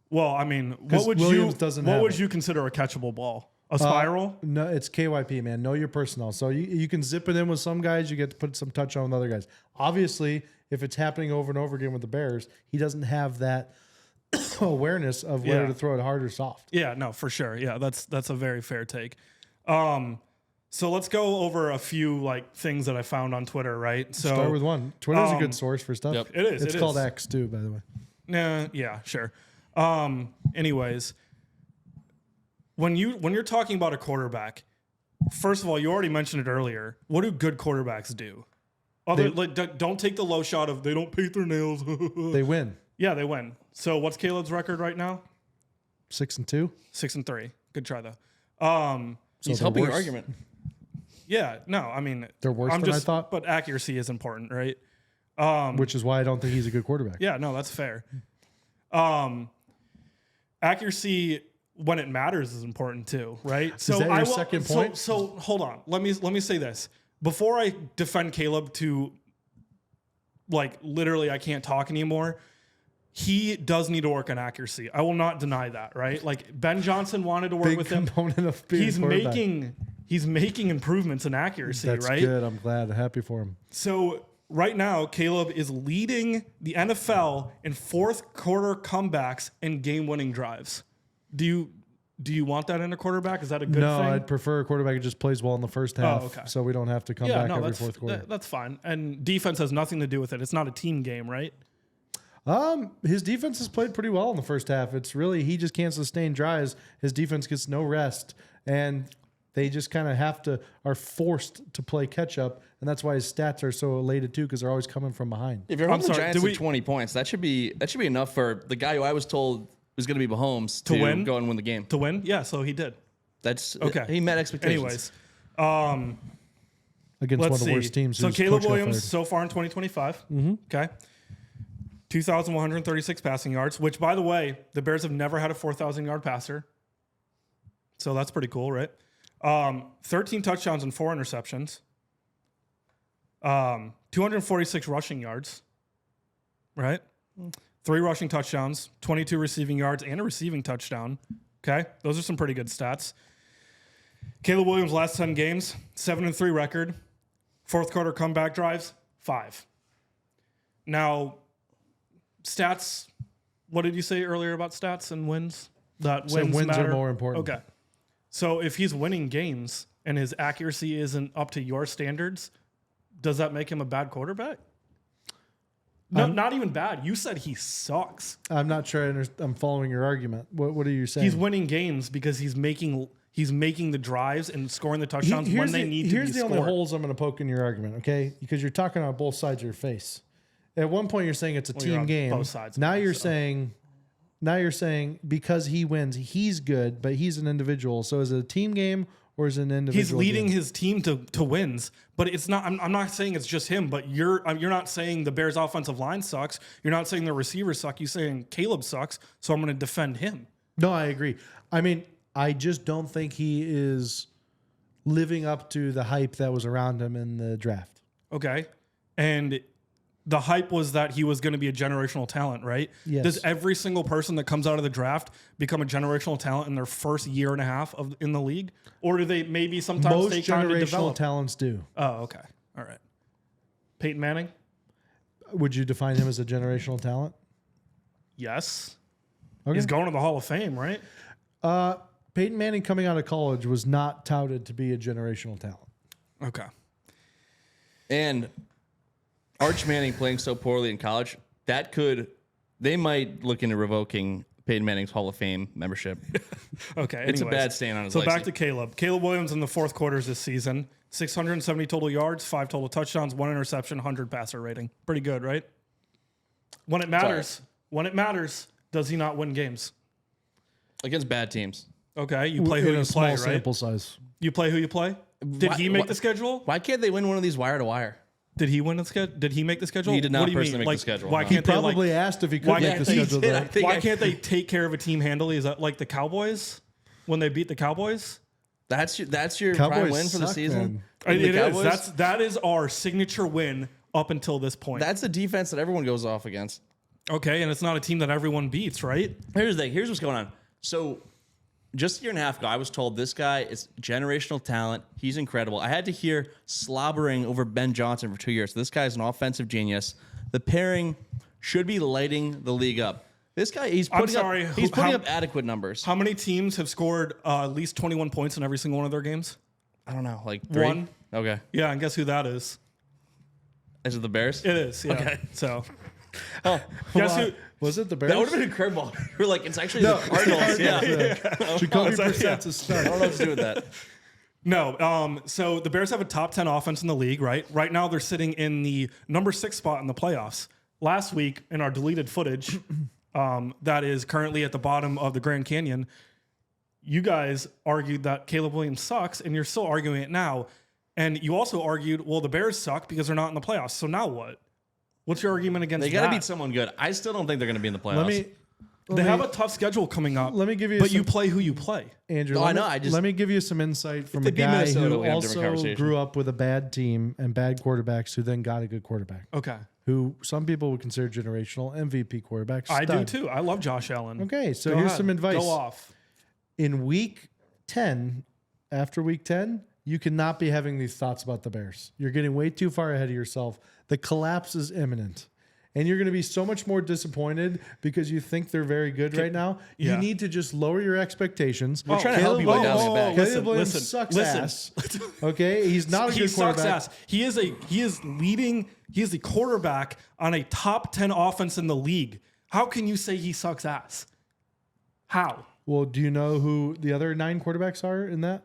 Well, I mean, what would you consider a catchable ball? A spiral? No, it's KYP, man. Know your personnel. So you can zip it in with some guys. You get to put some touch on with other guys. Obviously, if it's happening over and over again with the Bears, he doesn't have that awareness of whether to throw it hard or soft. Yeah, no, for sure. Yeah, that's a very fair take. So let's go over a few things that I found on Twitter, right? So start with one. Twitter's a good source for stuff. Yep. It is. It's called X too, by the way. Nah, yeah, sure. Anyways, when you're talking about a quarterback, first of all, you already mentioned it earlier. What do good quarterbacks do? Don't take the low shot of they don't paint their nails. They win. Yeah, they win. So what's Caleb's record right now? 6-2. 6-3. Good try though. He's helping your argument. Yeah, no, I mean they're worse than I thought. But accuracy is important, right? Which is why I don't think he's a good quarterback. Yeah, no, that's fair. Accuracy when it matters is important too, right? So is that your second point? So hold on. Let me say this. Before I defend Caleb to literally I can't talk anymore, he does need to work on accuracy. I will not deny that, right? Ben Johnson wanted to work with him. Of being He's making improvements in accuracy, That's right? good. I'm glad. Happy for him. So right now, Caleb is leading the NFL in fourth quarter comebacks and game-winning drives. Do you want that in a quarterback? Is that a good thing? No, I'd prefer a quarterback who just plays well in the first half, so we don't have to come back every fourth quarter. That's fine. And defense has nothing to do with it. It's not a team game, right? His defense has played pretty well in the first half. It's really he just can't sustain drives. His defense gets no rest, and they just kind of are forced to play catch up, and that's why his stats are so elated too, because they're always coming from behind. If you're holding the Giants to 20 points, that should be enough for the guy who I was told was going to be Mahomes to win, go and win the game. To win, yeah. So he did. That's okay. He met expectations. Anyways, against one of the worst teams. So Caleb Williams so far in 2025. Mm-hmm. Okay. 2,136 passing yards, which, by the way, the Bears have never had a 4,000-yard passer. So that's pretty cool, right? 13 touchdowns and 4 interceptions. 246 rushing yards, right? 3 rushing touchdowns, 22 receiving yards, and a receiving touchdown. Okay, those are some pretty good stats. Caleb Williams' last 10 games, 7-3 record. Fourth quarter comeback drives, 5. Now, stats, what did you say earlier about stats and wins? That wins are more important. Okay. So if he's winning games and his accuracy isn't up to your standards, does that make him a bad quarterback? No, not even bad. You said he sucks. I'm not sure I'm following your argument. What are you saying? He's winning games because he's making the drives and scoring the touchdowns when they need to be scored. Here's the only holes I'm going to poke in your argument, okay? Because you're talking on both sides of your face. At one point, you're saying it's a team game. Both sides. Now you're saying because he wins, he's good, but he's an individual. So is it a team game or is it an individual? He's leading his team to wins, but it's not. I'm not saying it's just him. But you're not saying the Bears' offensive line sucks. You're not saying the receivers suck. You're saying Caleb sucks. So I'm going to defend him. No, I agree. I mean, I just don't think he is living up to the hype that was around him in the draft. Okay, and the hype was that he was going to be a generational talent, right? Yes. Does every single person that comes out of the draft become a generational talent in their first year and a half in the league? Or do they maybe sometimes take time to develop? Most generational talents do. Oh, okay. All right. Peyton Manning? Would you define him as a generational talent? Yes. Okay. He's going to the Hall of Fame, right? Peyton Manning coming out of college was not touted to be a generational talent. Okay. And Arch Manning playing so poorly in college, they might look into revoking Peyton Manning's Hall of Fame membership. Okay. It's a bad stain on his legacy. So back to Caleb. Caleb Williams in the fourth quarters this season, 670 total yards, 5 total touchdowns, 1 interception, 100 passer rating. Pretty good, right? When it matters, does he not win games? Against bad teams. Okay, you play who in you a small play, right? sample size. You play who you play. Did he make the schedule? Why can't they win one of these wire to wire? Did he win the schedule? Did he make the schedule? He did not What do you personally mean? make the schedule, Why no. can't He they probably asked if he could why make the can't he schedule. did, though. I think Why can't they take care of a team handily? Is that like the Cowboys when they beat the Cowboys? That's your Cowboys prime win for the suck, season. man. It is. Cowboys? That is our signature win up until this point. That's the defense that everyone goes off against. Okay, and it's not a team that everyone beats, right? Here's the thing. Here's what's going on. So, just a year and a half ago, I was told this guy is generational talent. He's incredible. I had to hear slobbering over Ben Johnson for 2 years. So this guy is an offensive genius. The pairing should be lighting the league up. This guy, he's putting up adequate numbers. How many teams have scored at least 21 points in every single one of their games? I don't know, like 3? One. Okay. Yeah, and guess who that is? Is it the Bears? It is. Yeah. Okay. So, Hold guess on. who? Was it the Bears? That would have been a curveball. We're like, it's actually the Cardinals. Yeah. Jacoby Yeah. Brissett's a stud. I don't know what to do with that. No. So the Bears have a top 10 offense in the league, right? Right now they're sitting in the number 6 spot in the playoffs. Last week in our deleted footage, that is currently at the bottom of the Grand Canyon, you guys argued that Caleb Williams sucks, and you're still arguing it now. And you also argued, well, the Bears suck because they're not in the playoffs. So now what? What's your argument against that? They got to beat someone good. I still don't think they're going to be in the playoffs. They have a tough schedule coming up. Let me give you But some- you play who you play. Andrew, No, let I know, me- I just- let me give you some insight from they a beat guy Minnesota, who we have a different also conversation. grew up with a bad team and bad quarterbacks who then got a good quarterback. Okay. Who some people would consider generational MVP quarterbacks. I do too. I love Josh Allen. Okay, so Go here's ahead. some advice. Go off. In week 10, after week 10, you cannot be having these thoughts about the Bears. You're getting way too far ahead of yourself. The collapse is imminent. And you're going to be so much more disappointed because you think they're very good right now. Yeah. You need to just lower your expectations. We're trying to help you by down the back. Caleb Williams sucks ass. Okay, he's not a He good sucks quarterback. ass. He is the quarterback on a top 10 offense in the league. How can you say he sucks ass? How? Well, do you know who the other 9 quarterbacks are in that?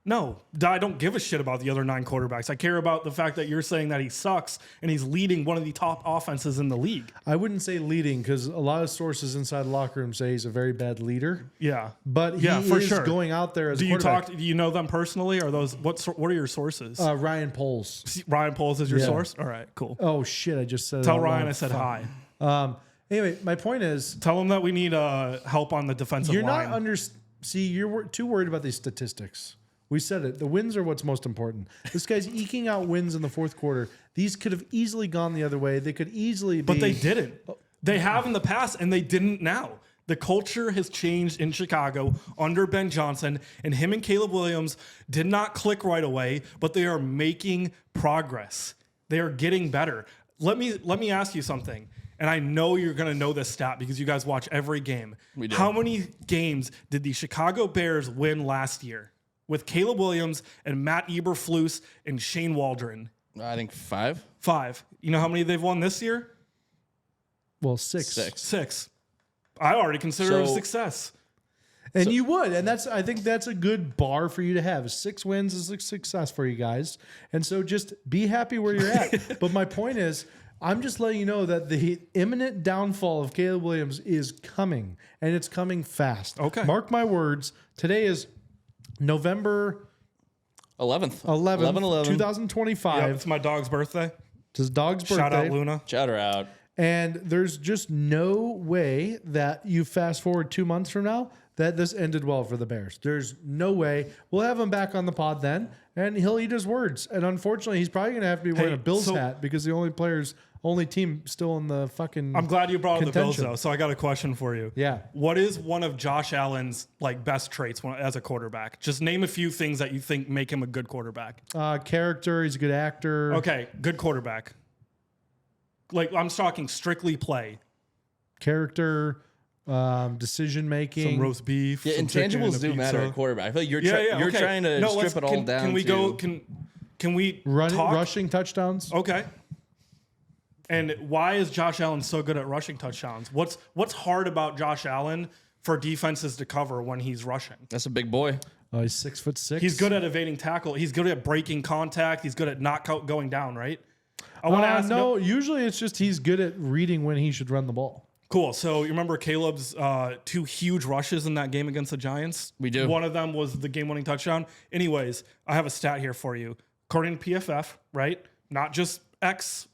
No, I don't give a shit about the other 9 quarterbacks. I care about the fact that you're saying that he sucks and he's leading one of the top offenses in the league. I wouldn't say leading because a lot of sources inside the locker room say he's a very bad leader. Yeah, But he for is sure. going out there as Do a you quarterback. do you know them personally? Or those what are your sources? Ryan Poles. Ryan Poles is your Yeah. source. All right, cool. Oh, shit. I just said it Tell out Ryan loud. I said Fuck. hi. Anyway, my point is Tell him that we need help on the defensive you're line. not you're too worried about these statistics. We said it. The wins are what's most important. This guy's eking out wins in the fourth quarter. These could have easily gone the other way. They could easily be. But they didn't. They have in the past, and they didn't now. The culture has changed in Chicago under Ben Johnson, and him and Caleb Williams did not click right away, but they are making progress. They are getting better. Let me ask you something, and I know you're going to know this stat because you guys watch every game. We do. How many games did the Chicago Bears win last year with Caleb Williams and Matt Eberflus and Shane Waldron? I think 5. 5. You know how many they've won this year? Well, 6. 6. I already consider it a So- success. And you would. And I think that's a good bar for you to have. 6 wins is a success for you guys. And so just be happy where you're at. But my point is, I'm just letting you know that the imminent downfall of Caleb Williams is coming. And it's coming fast. Okay. Mark my words. Today is November 11th. 11th, 2025. Yeah, it's my dog's birthday. It's his dog's birthday. Shout out Luna. Shout her out. And there's just no way that you fast forward 2 months from now that this ended well for the Bears. There's no way. We'll have him back on the pod then, and he'll eat his words. And unfortunately, he's probably going to have to be wearing Hey, a Bills so- hat because the only team still in the fucking. I'm glad you brought up the Bills contention. though. So I got a question for you. Yeah. What is one of Josh Allen's best traits as a quarterback? Just name a few things that you think make him a good quarterback. Character. He's a good actor. Okay, good quarterback. I'm talking strictly play. Character. Decision making. Some roast beef. Yeah, some chicken intangibles and a do matter pizza. at quarterback. I feel like you're Okay. trying to No, strip it all down. Can we to, go? Can we talk? Rushing touchdowns. Okay. And why is Josh Allen so good at rushing touchdowns? What's hard about Josh Allen for defenses to cover when he's rushing? That's a big boy. He's 6'6". He's good at evading tackle. He's good at breaking contact. He's good at not going down, right? I want to ask. No, usually it's just he's good at reading when he should run the ball. Cool. So you remember Caleb's 2 huge rushes in that game against the Giants? We do. One of them was the game-winning touchdown. Anyways, I have a stat here for you. According to PFF, right? Not just X,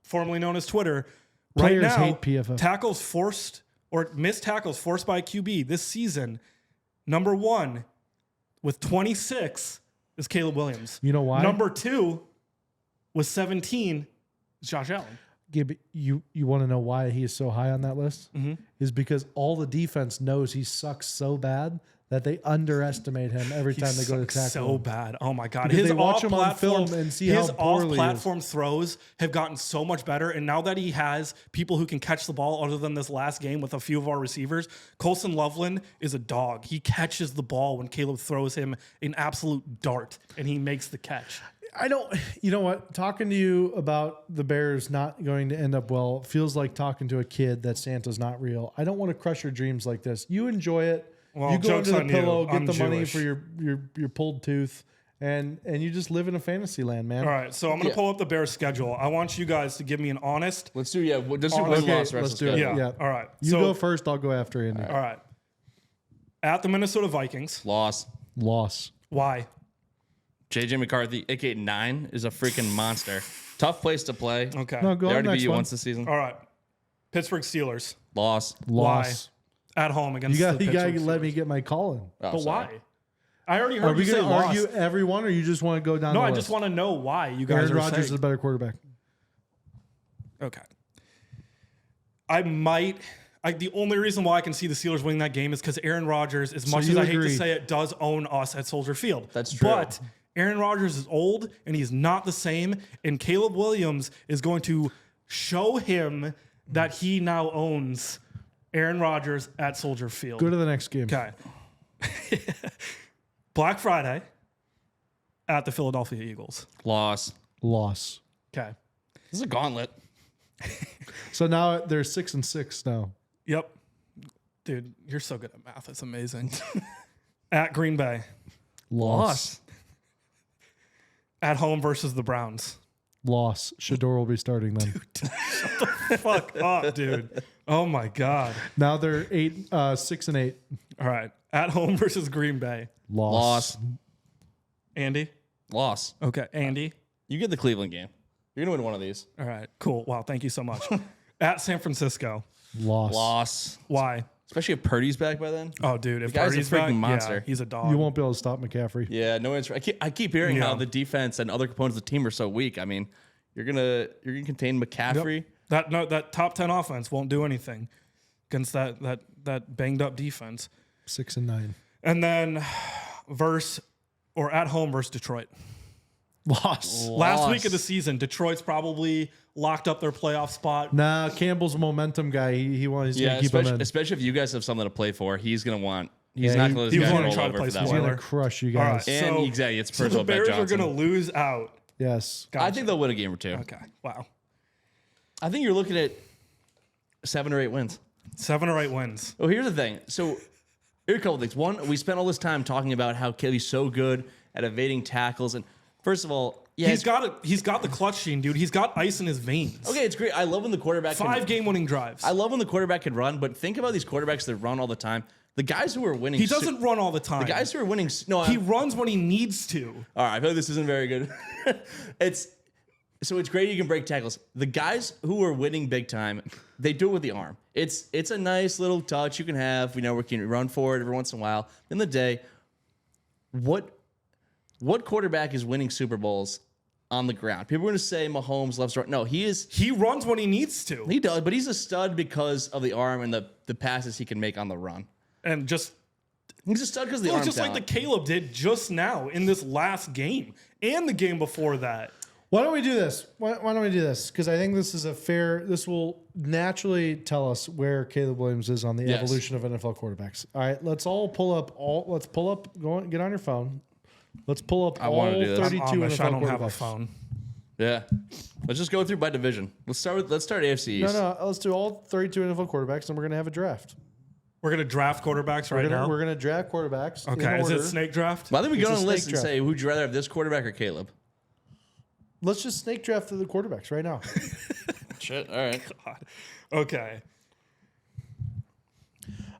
formerly known as Twitter. Players right now, hate PFF. tackles forced or missed tackles forced by QB this season, number 1 with 26 is Caleb Williams. You know why? Number 2 with 17 is Josh Allen. Gibby, you want to know why he is so high on that list? Mm-hmm. Is because all the defense knows he sucks so bad that they underestimate him every time they go to tackle so him. bad. Oh my god! Because they watch him on film and see how poorly his off-platform throws have gotten so much better. And now that he has people who can catch the ball, other than this last game with a few of our receivers, Colson Loveland is a dog. He catches the ball when Caleb throws him an absolute dart, and he makes the catch. You know what? Talking to you about the Bears not going to end up well feels like talking to a kid that Santa's not real. I don't want to crush your dreams like this. You enjoy it. Well, You go into the pillow, get I'm the money Jewish. for your pulled tooth, and you just live in a fantasy land, man. All right, so I'm going to pull up the Bears schedule. I want you guys to give me an honest. Let's do let's do Okay, win-loss let's do it. schedule. Yeah. Yeah. All right. You so, go first. I'll go after Andy. All right. At the Minnesota Vikings. Loss. Loss. Why? JJ McCarthy, aka 9, is a freaking monster. Tough place to play. Okay. No, go They on already beat next you one. once this season. All right. Pittsburgh Steelers. Loss. Loss. At home against You the got Pittsburgh to let Steelers. me get my call in. Oh, But sorry. why? I already Are heard we you say going to argue loss. everyone, or you just want to go down No, the I list? just want to know why you guys Aaron are Rodgers is saying. a better quarterback. Okay. The only reason why I can see the Steelers winning that game is because Aaron Rodgers, as much as you I hate to agree. say it, does own us at Soldier Field. That's true. But Aaron Rodgers is old and he's not the same. And Caleb Williams is going to show him that he now owns Aaron Rodgers at Soldier Field. Go to the next game. Okay. Black Friday at the Philadelphia Eagles. Loss. Loss. Okay. This is a gauntlet. So now they're 6-6 now. Yep. Dude, you're so good at math. It's amazing. At Green Bay. Loss. At home versus the Browns. Loss. Shador will be starting them. Fuck up, dude. Oh my God. Now they're 6-8. All right. At home versus Green Bay. Loss. Andy? Loss. Okay. Andy? You get the Cleveland game. You're going to win one of these. All right. Cool. Wow. Thank you so much. At San Francisco. Loss. Loss. Why? Especially if Purdy's back by then. Oh, dude. If guy's a Purdy's freaking back, monster. yeah, he's a dog. You won't be able to stop McCaffrey. Yeah, no answer. I keep hearing Yeah. how the defense and other components of the team are so weak. I mean, you're gonna contain McCaffrey. Yep. That top 10 offense won't do anything against that banged up defense. 6-9. And then at home versus Detroit. Loss. Last week of the season, Detroit's probably locked up their playoff spot. Nah, Campbell's a momentum guy. He's going to Yeah, keep him in. especially if you guys have something to play for, he's gonna want. He's Yeah, not he- gonna let he his was guys gonna roll try to over play for that He's one. going spoiler. to crush you All guys. right. And So- exactly, it's So personal the bet Bears Johnson. are going to lose out. Yes. I think they'll win a game or two. Okay. Wow. I think you're looking at 7 or 8 wins. 7 or 8 wins. Oh, here's the thing. So, here are a couple things. One, we spent all this time talking about how Kelly's so good at evading tackles, and first of all, yeah, He's got the clutch gene, dude. He's got ice in his veins. okay, it's great. I love when the quarterback 5 game-winning drives. I love when the quarterback can run, but think about these quarterbacks that run all the time. The guys who are winning, He doesn't run all the time. The guys who are winning, no, He runs when he needs to. all right. I feel like this isn't very good. It's great you can break tackles. The guys who are winning big time, they do it with the arm. It's a nice little touch you can have. We know we can run for it every once in a while. In the day, what quarterback is winning Super Bowls on the ground? People are going to say Mahomes, left, right. No, he is. He runs when he needs to. He does, but he's a stud because of the arm and the passes he can make on the run. And just He's a stud because of the Well, arm just like talent. the Caleb did just now in this last game and the game before that. Why don't we do this? Why don't we do this? Because I think this is this will naturally tell us where Caleb Williams is on the Yes. evolution of NFL quarterbacks. All right, let's get on your phone. Let's pull up all wanna do this. 32 Amish, NFL I don't have a quarterbacks. phone. Yeah. Let's just go through by division. Let's start AFC East. No, let's do all 32 NFL quarterbacks, and we're going to have a draft. We're going to draft quarterbacks right now. We're going to draft quarterbacks. Okay, in is order. it snake draft? Why don't we It's go a on a list snake and draft. say, would you rather have this quarterback or Caleb? Let's just snake draft the quarterbacks right now. Shit. All right. God. Okay.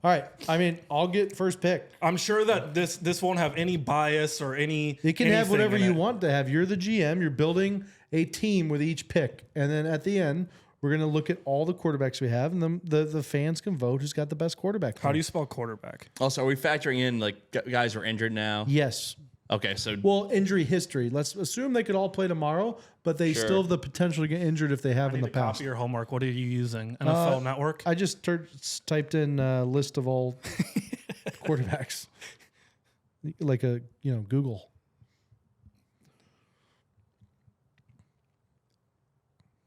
All right. I mean, I'll get first pick. I'm sure that this won't have any bias or any. You can have whatever you want to have. You're the GM. You're building a team with each pick, and then at the end, we're going to look at all the quarterbacks we have, and the fans can vote who's got the best quarterback. How do you spell quarterback? Also, are we factoring in like guys who are injured now? Yes. Okay, so injury history. Let's assume they could all play tomorrow, but they still have the potential to get injured if they have in the past. Copy your homework. What are you using? NFL Network. I just typed in a list of all quarterbacks, like Google.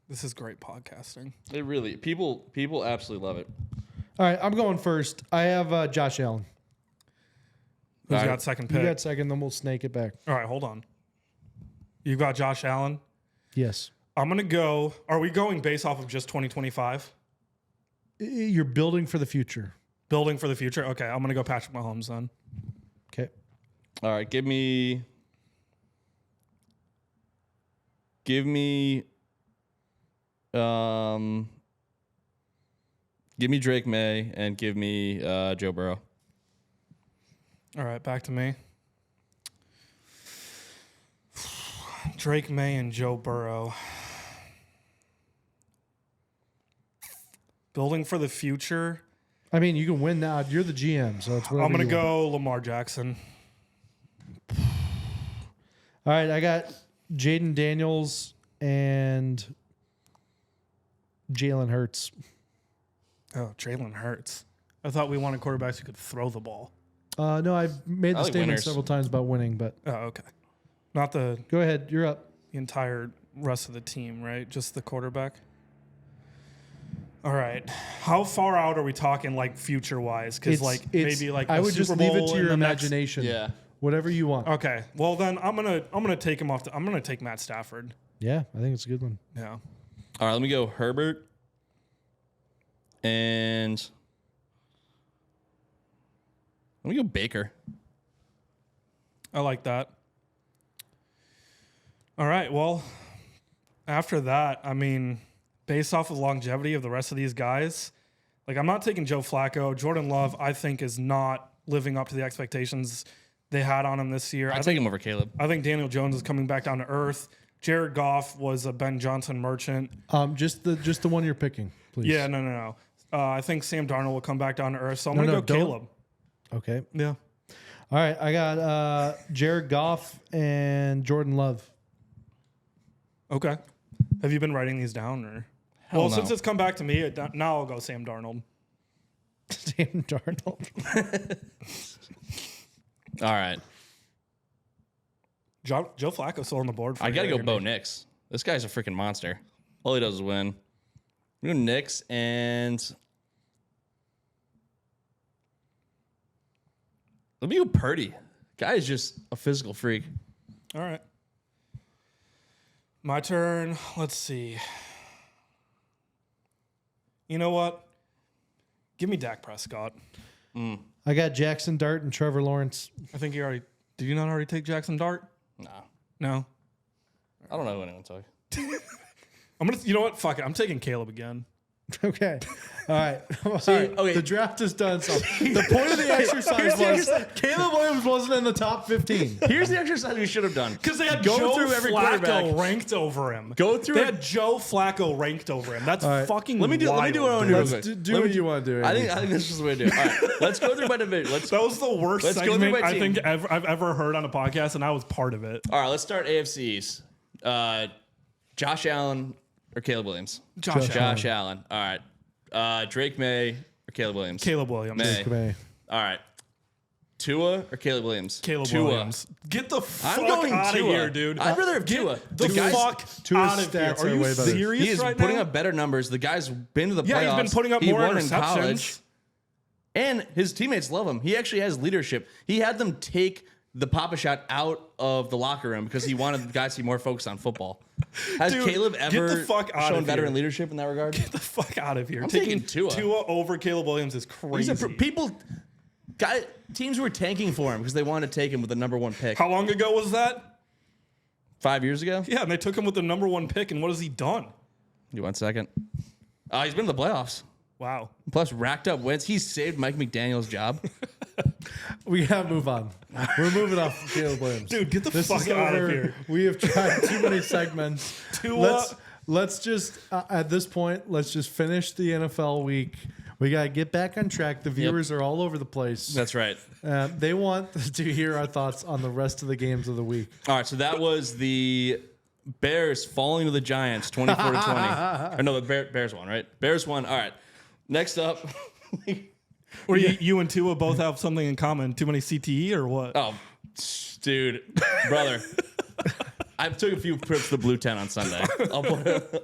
This is great podcasting. it really people absolutely love it. All right, I'm going first. I have Josh Allen. Who's got second pick? You got second, then we'll snake it back. All right, hold on. You got Josh Allen? Yes. I'm going to go. Are we going based off of just 2025? You're building for the future. Building for the future? Okay, I'm going to go Patrick Mahomes then. Okay. All right, give me Drake May and give me Joe Burrow. All right, back to me. Drake May and Joe Burrow. Building for the future. I mean, you can win now. You're the GM, so it's whatever I'm going to you want. go Lamar Jackson. All right, I got Jaden Daniels and Jalen Hurts. Oh, Jalen Hurts. I thought we wanted quarterbacks who could throw the ball. No, I've made the like statement winners. several times about winning, but Oh, okay. Not the go ahead. You're up. entire rest of the team, right? Just the quarterback. All right. How far out are we talking, like future wise? Because maybe I a would just Super leave it Bowl to in your the next- imagination. Yeah. Whatever you want. Okay. Well, then I'm gonna take him off. I'm gonna take Matt Stafford. Yeah, I think it's a good one. Yeah. All right, let me go Herbert and let me go Baker. I like that. All right. Well, after that, I mean, based off of the longevity of the rest of these guys, like I'm not taking Joe Flacco. Jordan Love, I think, is not living up to the expectations they had on him this year. I'll take him over Caleb. I think Daniel Jones is coming back down to earth. Jared Goff was a Ben Johnson merchant. Just the one you're picking, please. Yeah, no. I think Sam Darnold will come back down to earth. So I'm No, going to no, go don't. Caleb. Okay. Yeah. All right, I got Jared Goff and Jordan Love. Okay. Have you been writing these down? Or? Hell Well, no. since it's come back to me, now I'll go Sam Darnold. Sam Darnold. All right. Joe Flacco's still on the board. For I got to go you. Bo Nix. This guy's a freaking monster. All he does is win. I'm going Nix and let me go Purdy. Guy is just a physical freak. All right. My turn. Let's see. You know what? Give me Dak Prescott. I got Jackson Dart and Trevor Lawrence. I think you already. Did you not already take Jackson Dart? Nah. No. I don't know who anyone took. I'm gonna. You know what? Fuck it. I'm taking Caleb again. Okay. All right. okay. The draft is done. So the point of the exercise was Caleb Williams wasn't in the top 15. Here's the exercise we should have done. Because they had Go Joe through every Flacco quarterback. ranked over him. Go through They it. had Joe Flacco ranked over him. That's right. fucking. Let me do what I want to do real Let's quick. do Let what me you want to do. I Andy. think this is the way to do it. All right. Let's go through my division. That was the worst Let's go through segment my I team. think I've ever heard on a podcast, and I was part of it. All right, let's start AFCs. Josh Allen or Caleb Williams? Josh Allen. All right. Drake May or Caleb Williams? Caleb Williams. May. May. All right. Tua or Caleb Williams? Caleb Tua. Williams. Get the fuck I'm going out of Tua. here, dude. I'd rather have Tua. The guy's- fuck Tua's out of here. stats Are are you way better. serious He is right putting now? up better numbers. The guy's been to the playoffs. Yeah, he's been putting up He more won in college. interceptions. And his teammates love him. He actually has leadership. He had them take the Papa Shot out of the locker room because he wanted the guys to be more focused on football. Has Dude, Caleb get the ever fuck out shown of veteran here. leadership in that regard? Get the fuck out of here. I'm taking Tua. Tua over Caleb Williams is crazy. Teams were tanking for him because they wanted to take him with the number one pick. How long ago was that? 5 years ago? Yeah, and they took him with the number one pick, and what has he done? You want a second? He's been to the playoffs. Wow. Plus racked up wins. He saved Mike McDaniel's job. We gotta move on. We're moving off Caleb Williams. Dude, get the fuck out of here. We have tried too many segments. Let's just at this point, let's just finish the NFL week. We gotta get back on track. The viewers are all over the place. That's right. They want to hear our thoughts on the rest of the games of the week. All right, so that was the Bears falling to the Giants 24-20. Or no, the Bears won, right? Bears won. All right. Next up. Or you and Tua both have something in common. Too many CTE or what? Oh, dude, brother. I took a few trips to the Blue Tent on Sunday.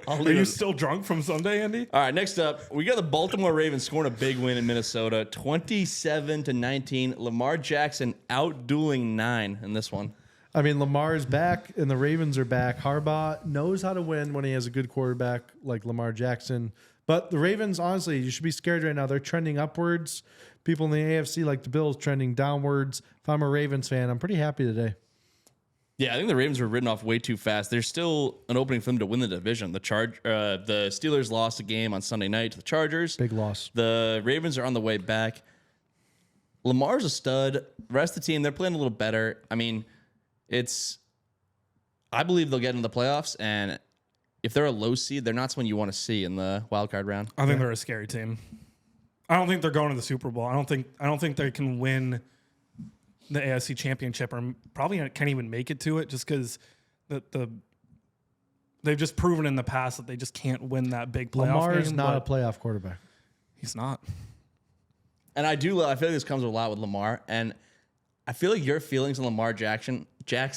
Are you still drunk from Sunday, Andy? All right, next up, we got the Baltimore Ravens scoring a big win in Minnesota, 27-19. Lamar Jackson outdueling 9 in this one. I mean, Lamar is back and the Ravens are back. Harbaugh knows how to win when he has a good quarterback like Lamar Jackson. But the Ravens, honestly, you should be scared right now. They're trending upwards. People in the AFC like the Bills trending downwards. If I'm a Ravens fan, I'm pretty happy today. Yeah, I think the Ravens were ridden off way too fast. There's still an opening for them to win the division. The Steelers lost a game on Sunday night to the Chargers. Big loss. The Ravens are on the way back. Lamar's a stud. The rest of the team, they're playing a little better. I mean, I believe they'll get into the playoffs, and if they're a low seed, they're not someone you want to see in the wild card round. I think they're a scary team. I don't think they're going to the Super Bowl. I don't think they can win the AFC Championship, or probably can't even make it to it, just because they've just proven in the past that they just can't win that big playoff Lamar game. is not a playoff quarterback. He's not. And I feel like this comes a lot with Lamar, and I feel like your feelings on Lamar Jackson, Lamar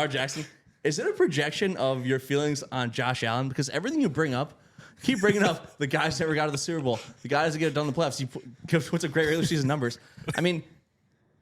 Jackson, is it a projection of your feelings on Josh Allen? Because everything you keep bringing up the guys that never got to the Super Bowl, the guys that get it done in the playoffs. He puts up great regular season numbers. I mean,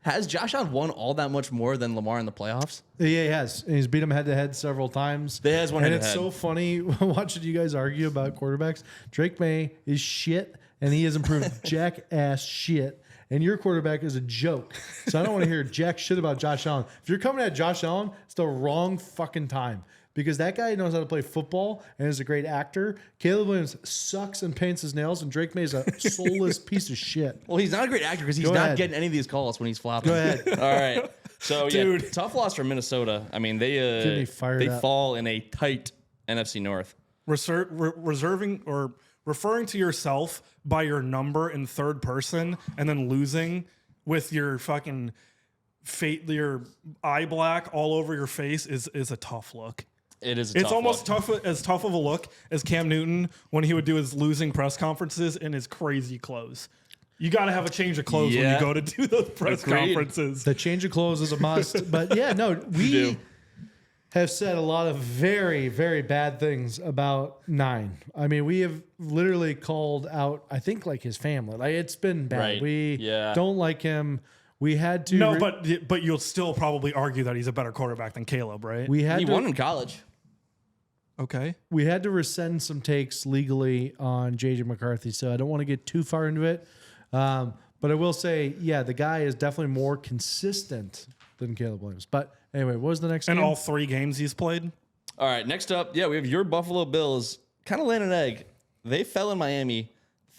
has Josh Allen won all that much more than Lamar in the playoffs? Yeah, he has. And he's beat him head-to-head several times. They has one and head-to-head. It's so funny watching you guys argue about quarterbacks. Drake May is shit, and he has improved jack-ass shit. And your quarterback is a joke. So I don't want to hear jack shit about Josh Allen. If you're coming at Josh Allen, it's the wrong fucking time. Because that guy knows how to play football and is a great actor. Caleb Williams sucks and paints his nails, and Drake May is a soulless piece of shit. Well, he's not a great actor because he's not getting any of these calls when he's flopping. Go ahead. All right. So, Dude. yeah, tough loss for Minnesota. I mean, they fall in a tight NFC North. Reserving or referring to yourself by your number in third person and then losing with your fucking your eye black all over your face is a tough look. It is. It's almost tough of a look as Cam Newton when he would do his losing press conferences in his crazy clothes. You got to have a change of clothes when you go to do those press conferences. The change of clothes is a must. But yeah, no, we have said a lot of very, very bad things about 9. I mean, we have literally called out, I think, like his family. Like, it's been bad. Right. We don't like him. We had to. No, but you'll still probably argue that he's a better quarterback than Caleb, right? He won in college. Okay. We had to rescind some takes legally on J.J. McCarthy, so I don't want to get too far into it. But I will say, yeah, the guy is definitely more consistent than Caleb Williams. But anyway, what was the next game? In all 3 games he's played? All right, next up, we have your Buffalo Bills kind of laying an egg. They fell in Miami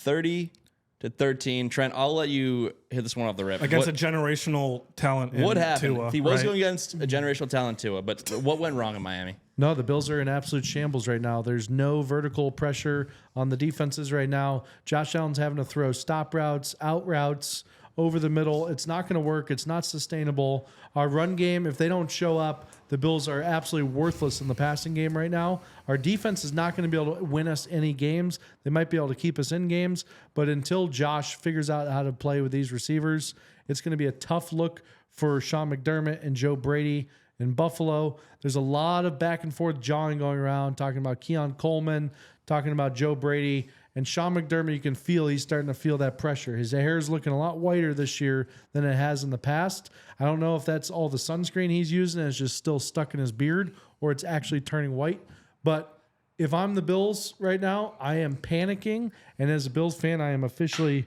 30-13. Trent, I'll let you hit this one off the rip. Against a generational talent. What happened? Tua, he was going against a generational talent Tua, but what went wrong in Miami? No, the Bills are in absolute shambles right now. There's no vertical pressure on the defenses right now. Josh Allen's having to throw stop routes, out routes, over the middle. It's not going to work. It's not sustainable. Our run game, if they don't show up, the Bills are absolutely worthless in the passing game right now. Our defense is not going to be able to win us any games. They might be able to keep us in games, but until Josh figures out how to play with these receivers, it's going to be a tough look for Sean McDermott and Joe Brady in Buffalo. There's a lot of back and forth jawing going around, talking about Keon Coleman, talking about Joe Brady. And Sean McDermott, you can feel he's starting to feel that pressure. His hair is looking a lot whiter this year than it has in the past. I don't know if that's all the sunscreen he's using and it's just still stuck in his beard or it's actually turning white. But if I'm the Bills right now, I am panicking. And as a Bills fan, I am officially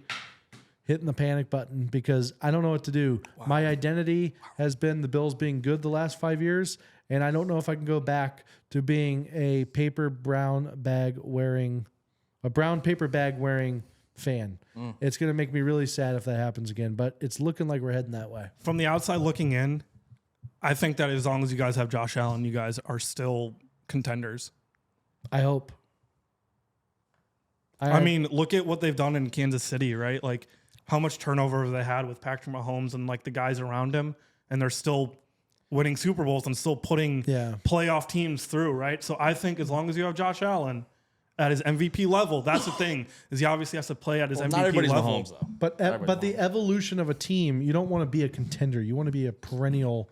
hitting the panic button because I don't know what to do. Wow. My identity has been the Bills being good the last 5 years. And I don't know if I can go back to being a paper brown bag wearing a brown paper bag wearing fan. It's going to make me really sad if that happens again, but it's looking like we're heading that way. From the outside looking in, I think that as long as you guys have Josh Allen, you guys are still contenders. I hope. I mean, look at what they've done in Kansas City, right? Like how much turnover they had with Patrick Mahomes and like the guys around him, and they're still winning Super Bowls and still putting playoff teams through, right? So I think as long as you have Josh Allen at his MVP level, that's the thing, is he obviously has to play at his MVP not everybody's level. Mahomes, though. But the evolution of a team, you don't want to be a contender. You want to be a perennial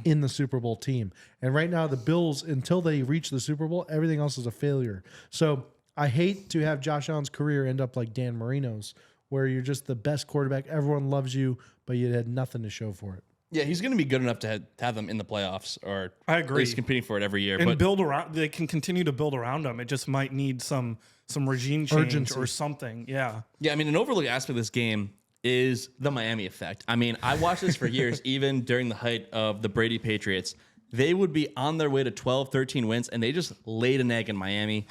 in the Super Bowl team. And right now, the Bills, until they reach the Super Bowl, everything else is a failure. So I hate to have Josh Allen's career end up like Dan Marino's, where you're just the best quarterback, everyone loves you, but you had nothing to show for it. Yeah, he's going to be good enough to have them in the playoffs, or I agree. At least competing for it every year. And but build around. They can continue to build around him. It just might need some regime change urgency or something. Yeah. Yeah, I mean, an overlooked aspect of this game is the Miami effect. I mean, I watched this for years, even during the height of the Brady Patriots. They would be on their way to 12, 13 wins, and they just laid an egg in Miami.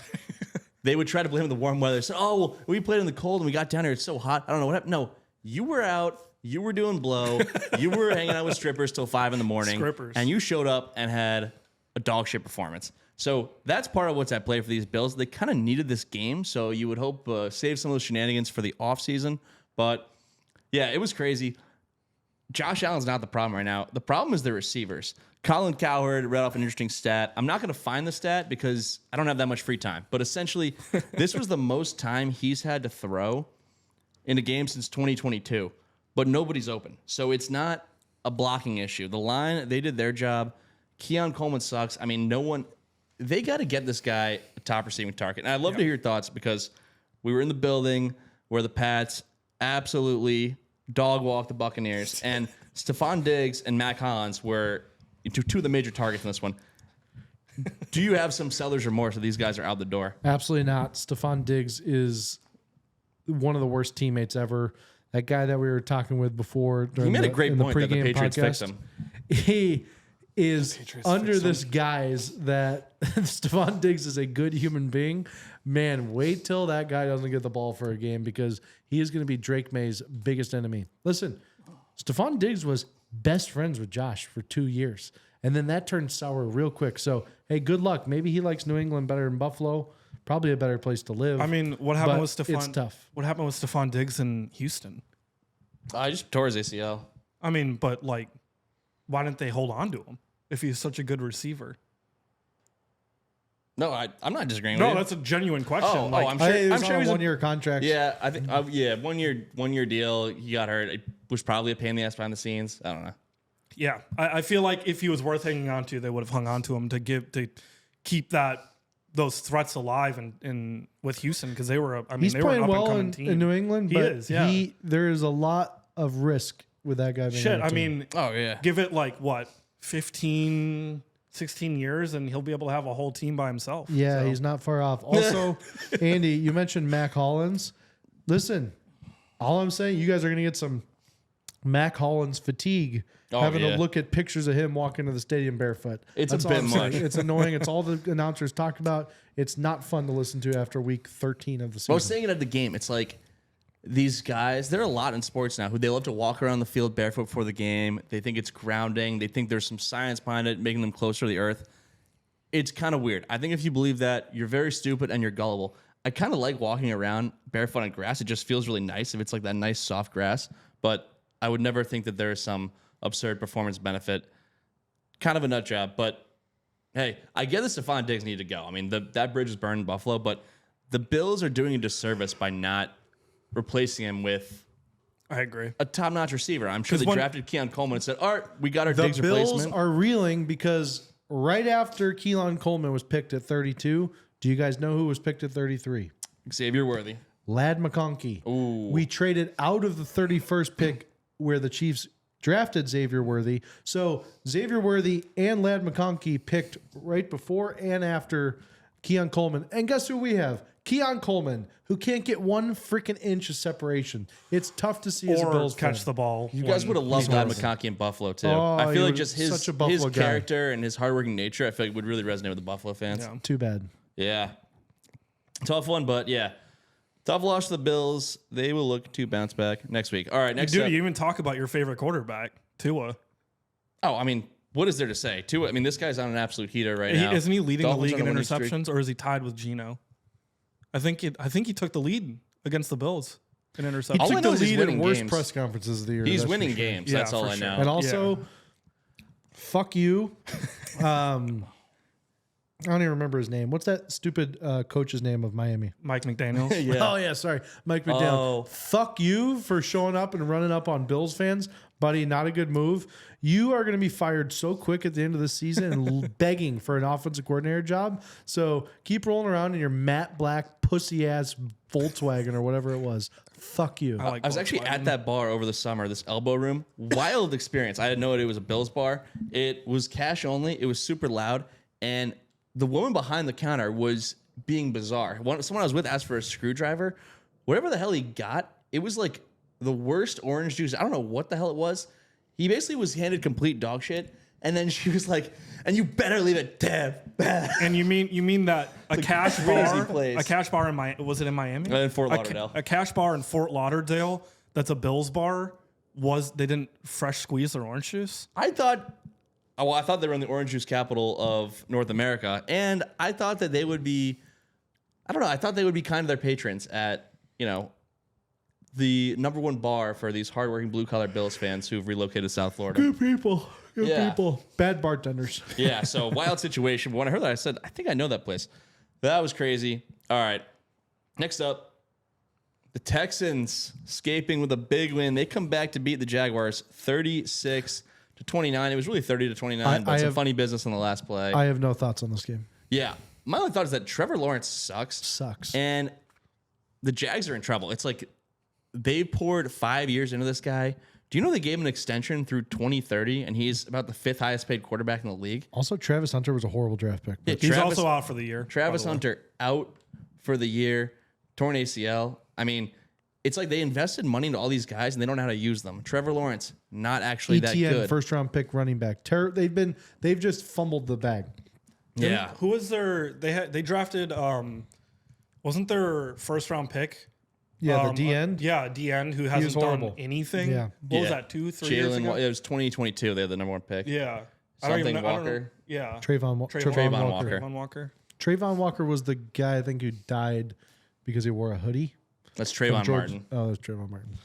They would try to blame the warm weather. Say, oh, well, we played in the cold and we got down here. It's so hot. I don't know what happened. No, you were out. You were doing blow. You were hanging out with strippers till 5 a.m. And you showed up and had a dog shit performance. So that's part of what's at play for these Bills. They kind of needed this game, so you would hope save some of those shenanigans for the offseason. But, yeah, it was crazy. Josh Allen's not the problem right now. The problem is the receivers. Colin Cowherd read off an interesting stat. I'm not going to find the stat because I don't have that much free time. But essentially, this was the most time he's had to throw in a game since 2022. But nobody's open. So it's not a blocking issue. The line, they did their job. Keon Coleman sucks. I mean, they got to get this guy a top receiving target. And I'd love to hear your thoughts because we were in the building where the Pats absolutely dog walked the Buccaneers. And Stephon Diggs and Mac Hollins were two of the major targets in this one. Do you have some seller's remorse that these guys are out the door? Absolutely not. Stephon Diggs is one of the worst teammates ever. That guy that we were talking with before. He made a great point that the Patriots fixed him. He is under this guise that Stephon Diggs is a good human being. Man, wait till that guy doesn't get the ball for a game because he is going to be Drake May's biggest enemy. Listen, Stephon Diggs was best friends with Josh for 2 years. And then that turned sour real quick. So, hey, good luck. Maybe he likes New England better than Buffalo. Probably a better place to live. I mean, what happened with Stephon? It's tough. What happened with Stephon Diggs in Houston? I just tore his ACL. I mean, but like, why didn't they hold on to him if he's such a good receiver? No, I'm not disagreeing No, with you. that's a genuine question. I'm sure. He was I'm sure on he's a 1 year contract. Yeah, I think. 1 year deal. He got hurt. It was probably a pain in the ass behind the scenes. I don't know. Yeah, I feel like if he was worth hanging on to, they would have hung on to him to keep those threats alive and with Houston because they were. He's they were an playing well up-and-coming team. in New England. He but is. Yeah. There is a lot of risk with that guy. Being on the team. Oh yeah. Give it like what 15, 16 years, and he'll be able to have a whole team by himself. Yeah, So. he's not far off. Also, Andy, you mentioned Mac Hollins. Listen, all I'm saying, you guys are going to get some Mac Hollins fatigue. Having to look at pictures of him walking to the stadium barefoot. It's That's a all bit I'm saying. much. It's annoying. It's all the announcers talk about. It's not fun to listen to after week 13 of the season. I was saying it at the game. It's like these guys, there are a lot in sports now who they love to walk around the field barefoot before the game. They think it's grounding. They think there's some science behind it, making them closer to the earth. It's kind of weird. I think if you believe that, you're very stupid and you're gullible. I kind of like walking around barefoot on grass. It just feels really nice if it's like that nice soft grass. But I would never think that there is some absurd performance benefit. Kind of a nut job, but hey, I get that Stephon Diggs needed to go. I mean, that bridge is burned in Buffalo, but the Bills are doing a disservice by not replacing him with I agree. a top-notch receiver. I'm sure they drafted Keon Coleman and said, all right, we got our Diggs the Bills replacement. are reeling because right after Keon Coleman was picked at 32, do you guys know who was picked at 33? Xavier Worthy. Lad McConkey. Ooh. We traded out of the 31st pick where the Chiefs drafted Xavier Worthy. So Xavier Worthy and Lad McConkey picked right before and after Keon Coleman. And guess who we have? Keon Coleman, who can't get 1 freaking inch of separation. It's tough to see as a Or Bills catch fan. the ball. You guys would have loved Lad McConkey in Buffalo, too. Oh, I he feel like was just his such a Buffalo guy. character and his hardworking nature, I feel like would really resonate with the Buffalo fans. Yeah. Too bad. Yeah. Tough one, but yeah. Tough loss to the Bills. They will look to bounce back next week. All right, next Dude, up. you even talk about your favorite quarterback, Tua. Oh, I mean, what is there to say? Tua, I mean, this guy's on an absolute heater right now. Isn't he leading Dolphins the league on in a winning streak. interceptions, or is he tied with Geno? I think he took the lead against the Bills in interceptions. All I Took know the is he's lead in winning worst games. press conferences of the year. He's that's winning for sure. games. Yeah, That's all for I sure. know. And also, fuck you. I don't even remember his name. What's that stupid coach's name of Miami? Mike McDaniels. Oh, yeah, sorry. Mike McDaniel. Oh. Fuck you for showing up and running up on Bills fans. Buddy, not a good move. You are going to be fired so quick at the end of the season and begging for an offensive coordinator job. So keep rolling around in your matte black pussy-ass Volkswagen or whatever it was. Fuck you. I like I was actually Volkswagen. at that bar over the summer, this elbow room. Wild experience. I had no idea it was a Bills bar. It was cash only. It was super loud. And the woman behind the counter was being bizarre. Someone I was with asked for a screwdriver. Whatever the hell he got, it was like the worst orange juice. I don't know what the hell it was. He basically was handed complete dog shit. And then she was like, and you better leave it damn bad. And you mean that a cash crazy bar, place. a cash bar in was it in Miami? In Fort Lauderdale. A cash bar in Fort Lauderdale that's a Bills bar they didn't fresh squeeze their orange juice? I thought they were in the orange juice capital of North America, and I thought that they would be, I don't know, I thought they would be kind to their patrons at, the number one bar for these hardworking blue-collar Bills fans who've relocated to South Florida. Good people. Good Yeah. people. Bad bartenders. Yeah, so wild situation. But when I heard that, I said, I think I know that place. That was crazy. All right, next up, the Texans escaping with a big win. They come back to beat the Jaguars 36-29. It was really 30-29, but some funny business in the last play. I have no thoughts on this game. Yeah. My only thought is that Trevor Lawrence sucks. Sucks. And the Jags are in trouble. It's like they poured 5 years into this guy. Do you know they gave him an extension through 2030, and he's about the fifth highest paid quarterback in the league? Also, Travis Hunter was a horrible draft pick. Yeah, He's also out for the year. Travis Hunter out for the year, torn ACL. I mean, it's like they invested money into all these guys, and they don't know how to use them. Trevor Lawrence, not actually that ETN, good. first round pick running back. They've just fumbled the bag. Yeah. Who was they drafted wasn't their first round pick? Yeah, the DN. Yeah, DN who hasn't done horrible. anything. Yeah. What was that, 2-3 years ago? It was 2022. They had the number one pick. Yeah. Something I don't know. Walker. Yeah. Trayvon Walker. Trayvon Walker. Trayvon Walker was the guy I think who died because he wore a hoodie. That's Trayvon Martin. Oh, that's Trayvon Martin.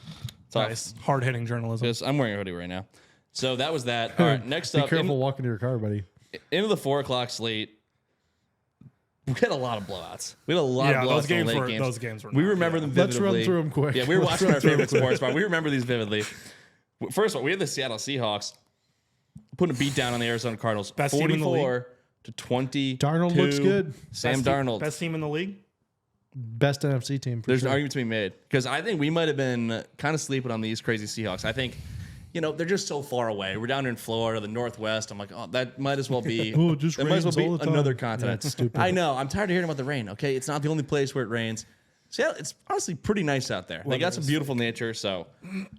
Nice. Hard hitting journalism. Yes, I'm wearing a hoodie right now. So that was that. All right, next Be up. careful walking to your car, buddy. Into the 4 o'clock slate. We had a lot of blowouts. We had a lot of blowouts in the late games. Those games were We not- remember them Let's vividly. run through them quick. Yeah, we were Let's watching run our through 'em favorite quick. sports, but we remember these vividly. First of all, we had the Seattle Seahawks putting a beat down on the Arizona Cardinals. Best team in the league. 44-20. Darnold looks good. Sam Darnold. Best team in the league. Best NFC team. For There's sure. an argument to be made because I think we might have been kind of sleeping on these crazy Seahawks. I think, they're just so far away. We're down in Florida, the Northwest. I'm like, oh, that might as well be. Oh, it just that might as well rains all be the time. another Yeah, continent. it's stupid. I know. I'm tired of hearing about the rain. Okay, it's not the only place where it rains. Seattle, it's honestly pretty nice out there. They got some beautiful nature, so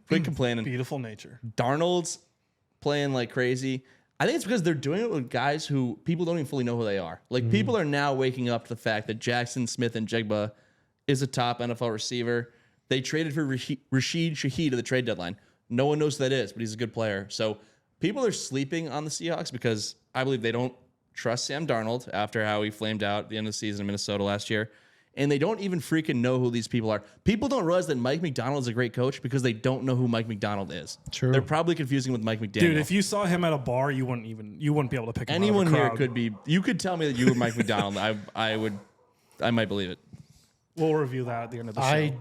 quit complaining. Beautiful nature. Darnold's playing like crazy. I think it's because they're doing it with guys who people don't even fully know who they are. Like people are now waking up to the fact that Jackson Smith and Jigba is a top NFL receiver. They traded for Rashid Shaheed at the trade deadline. No one knows who that is, but he's a good player. So people are sleeping on the Seahawks because I believe they don't trust Sam Darnold after how he flamed out at the end of the season in Minnesota last year. And they don't even freaking know who these people are. People don't realize that Mike McDonald is a great coach because they don't know who Mike McDonald is. True. They're probably confusing with Mike McDaniel. Dude, if you saw him at a bar, you wouldn't be able to pick him anyone out of the here crowd. could be, you could tell me that you were Mike McDonald. I might believe it. We'll review that at the end of the show. I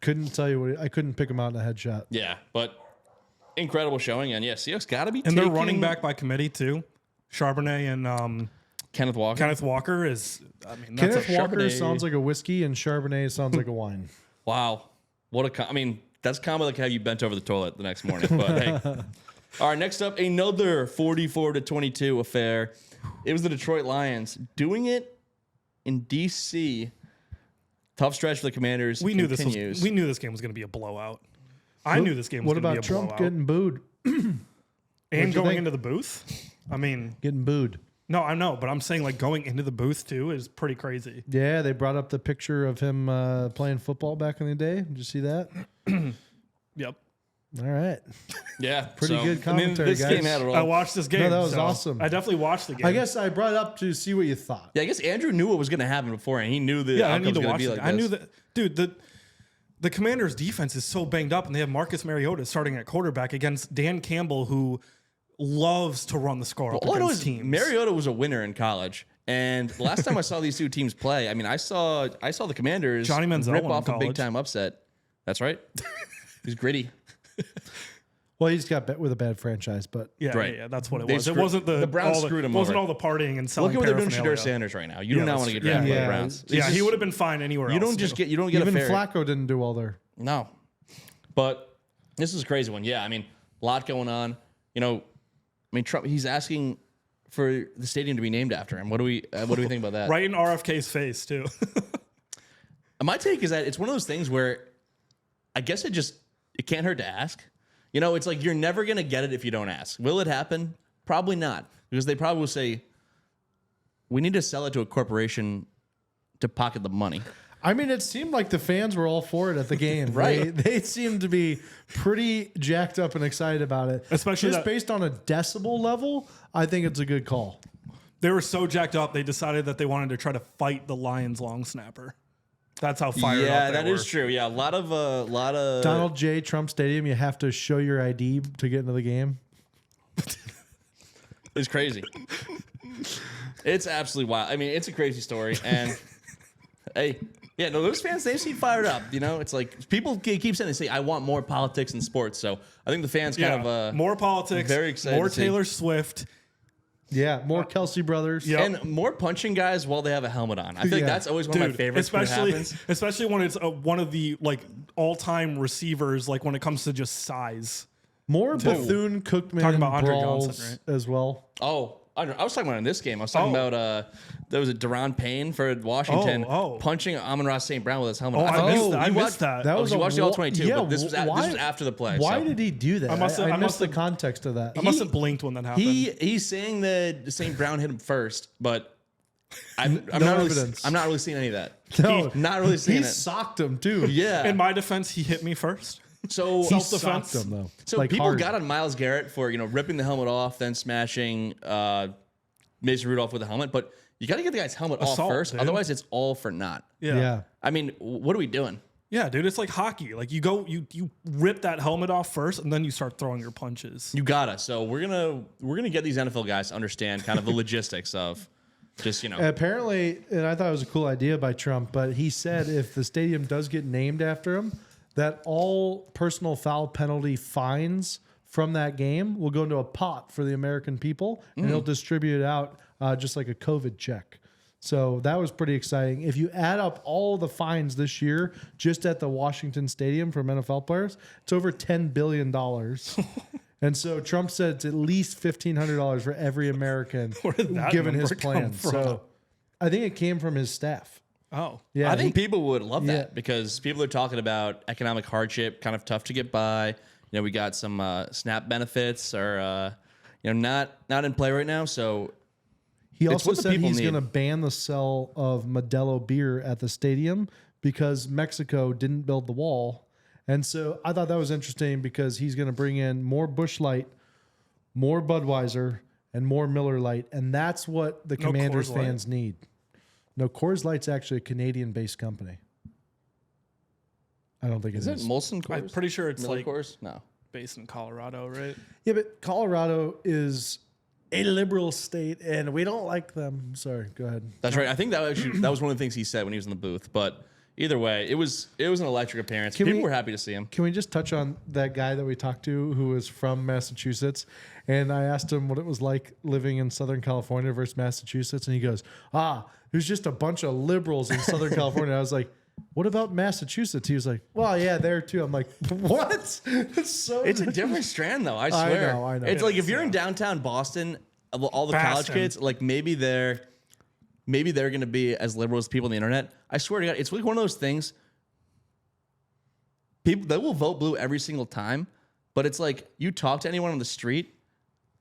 couldn't tell you I couldn't pick him out in a headshot. Yeah, but incredible showing. And yeah, Seahawks got to be And taking they're running back by committee too. Charbonnet and Kenneth Walker. Kenneth Walker is. I mean, that's Kenneth a Walker Charbonnet. sounds like a whiskey, and Charbonnet sounds like a wine. Wow. What a, I mean, that's combo that could have you bent over the toilet the next morning. But hey. All right, next up, another 44-22 affair. It was the Detroit Lions doing it in D.C. Tough stretch for the Commanders. we knew this continues. we knew this game was going to be a blowout. I knew this game was What going to be about a Trump blowout. getting booed? And you going think? into the booth. I mean, Getting booed. No, I know, but I'm saying like going into the booth too is pretty crazy. Yeah, they brought up the picture of him playing football back in the day. Did you see that? Yep. All right. Yeah. Pretty good commentary, this guys. game had it all. I watched this game. No, that was so awesome. I definitely watched the game. I guess I brought it up to see what you thought. Yeah, I guess Andrew knew what was going to happen before, and he knew the I outcome need was to going to watch be it. like I this. knew that, dude. The Commanders' defense is so banged up, and they have Marcus Mariota starting at quarterback against Dan Campbell, who loves to run the score up All I know against is teams. Mariota was a winner in college. And the last time I saw these two teams play, I mean, I saw the Commanders Johnny Manziel rip won in off a college. big time upset. That's right. He's gritty. Well, he's got with a bad franchise, but Yeah, Right. yeah, that's what it They was. It screwed- wasn't the Browns all screwed him It wasn't over. all the partying and selling. Look at what they're doing to paraphernalia. Shedeur Sanders right now. You do Yeah, not that's want to get true. drafted by Yeah. the Browns. Yeah, It's he just- would have been fine anywhere You else. don't just too. get. You don't get even a fair. Flacco didn't do well there. No. But this is a crazy one. Yeah, I mean, a lot going on. You know, I mean, Trump. He's asking for the stadium to be named after him. What do we think about that? right in RFK's face too. And my take is that it's one of those things where I guess it can't hurt to ask. You know, it's like you're never going to get it if you don't ask. Will it happen? Probably not. Because they probably will say, we need to sell it to a corporation to pocket the money. I mean, it seemed like the fans were all for it at the game. Right. They seemed to be pretty jacked up and excited about it. Especially just that- based on a decibel level, I think it's a good call. They were so jacked up, they decided that they wanted to try to fight the Lions long snapper. That's how fired Yeah, up they that were. is true. Yeah, a lot of Donald J. Trump Stadium, you have to show your ID to get into the game. It's crazy. It's absolutely wild. I mean, it's a crazy story. And hey, yeah, no, those fans, they seem fired up. You know, it's like people keep saying, they say, I want more politics in sports. So I think the fans kind of more politics, very excited more to see. Taylor Swift. Yeah, more Kelsey brothers. Yeah. and more punching guys while they have a helmet on. I think Yeah. that's always one of my favorites when it happens. especially when it's one of the like all-time receivers, like when it comes to just size. More Bethune-Cookman Talking about Andre brawls Johnson, as well. Oh, I was talking about in this game. I was talking about there was a Deron Payne for Washington punching Amon-Ra St. Brown with his helmet. Oh, on. I missed that. That was you watched the wa- All-22, yeah, but this was after the play. Why so. did he do that? I must have- I missed must the have- context of that. I must have blinked when that happened. He's saying that St. Brown hit him first, but I'm No not really, evidence. I'm not really seeing any of that. No, Not really seeing he it. socked him too. Yeah. In my defense, he hit me first. So He Self-defense. socked him though. So like people hard. got on Myles Garrett for ripping the helmet off, then smashing Mason Rudolph with the helmet, but you got to get the guy's helmet off Assault, first, dude. otherwise it's all for naught. Yeah. I mean, what are we doing? Yeah, dude, it's like hockey. Like you rip that helmet off first, and then you start throwing your punches. You gotta. So we're gonna get these NFL guys to understand kind of the logistics of just Apparently, and I thought it was a cool idea by Trump, but he said if the stadium does get named after him, that all personal foul penalty fines from that game will go into a pot for the American people, and he'll distribute it out just like a COVID check. So that was pretty exciting. If you add up all the fines this year, just at the Washington Stadium from NFL players, it's over $10 billion. And so Trump said it's at least $1,500 for every American did that given his number come plan. from? So I think it came from his staff. Oh, Yeah, I think people would love Yeah. that because people are talking about economic hardship, kind of tough to get by. We got some SNAP benefits are not in play right now. So He It's also what the said people he's need. going to ban the sale of Modelo beer at the stadium because Mexico didn't build the wall. And so I thought that was interesting because he's going to bring in more Busch Light, more Budweiser, and more Miller Lite. And that's what the Commanders Coors Light. fans need. No, Coors Light's actually a Canadian-based company. I don't think is it Molson Coors? I'm pretty sure it's Miller like Coors? No. based in Colorado, right? Yeah, but Colorado is a liberal state, and we don't like them. Sorry, go ahead. That's right. I think that was one of the things he said when he was in the booth. But either way, it was an electric appearance. Can People we- were happy to see him. Can we just touch on that guy that we talked to who was from Massachusetts? And I asked him what it was like living in Southern California versus Massachusetts. And he goes, there's just a bunch of liberals in Southern California. I was like, what about Massachusetts? He was like, well, yeah, there too. I'm like, what? It's a different strand, though. I swear. I know. It's like if you're in downtown Boston, all the college Boston. kids, like maybe they're going to be as liberal as people on the internet. I swear to God, it's like one of those things. People they will vote blue every single time, but it's like you talk to anyone on the street,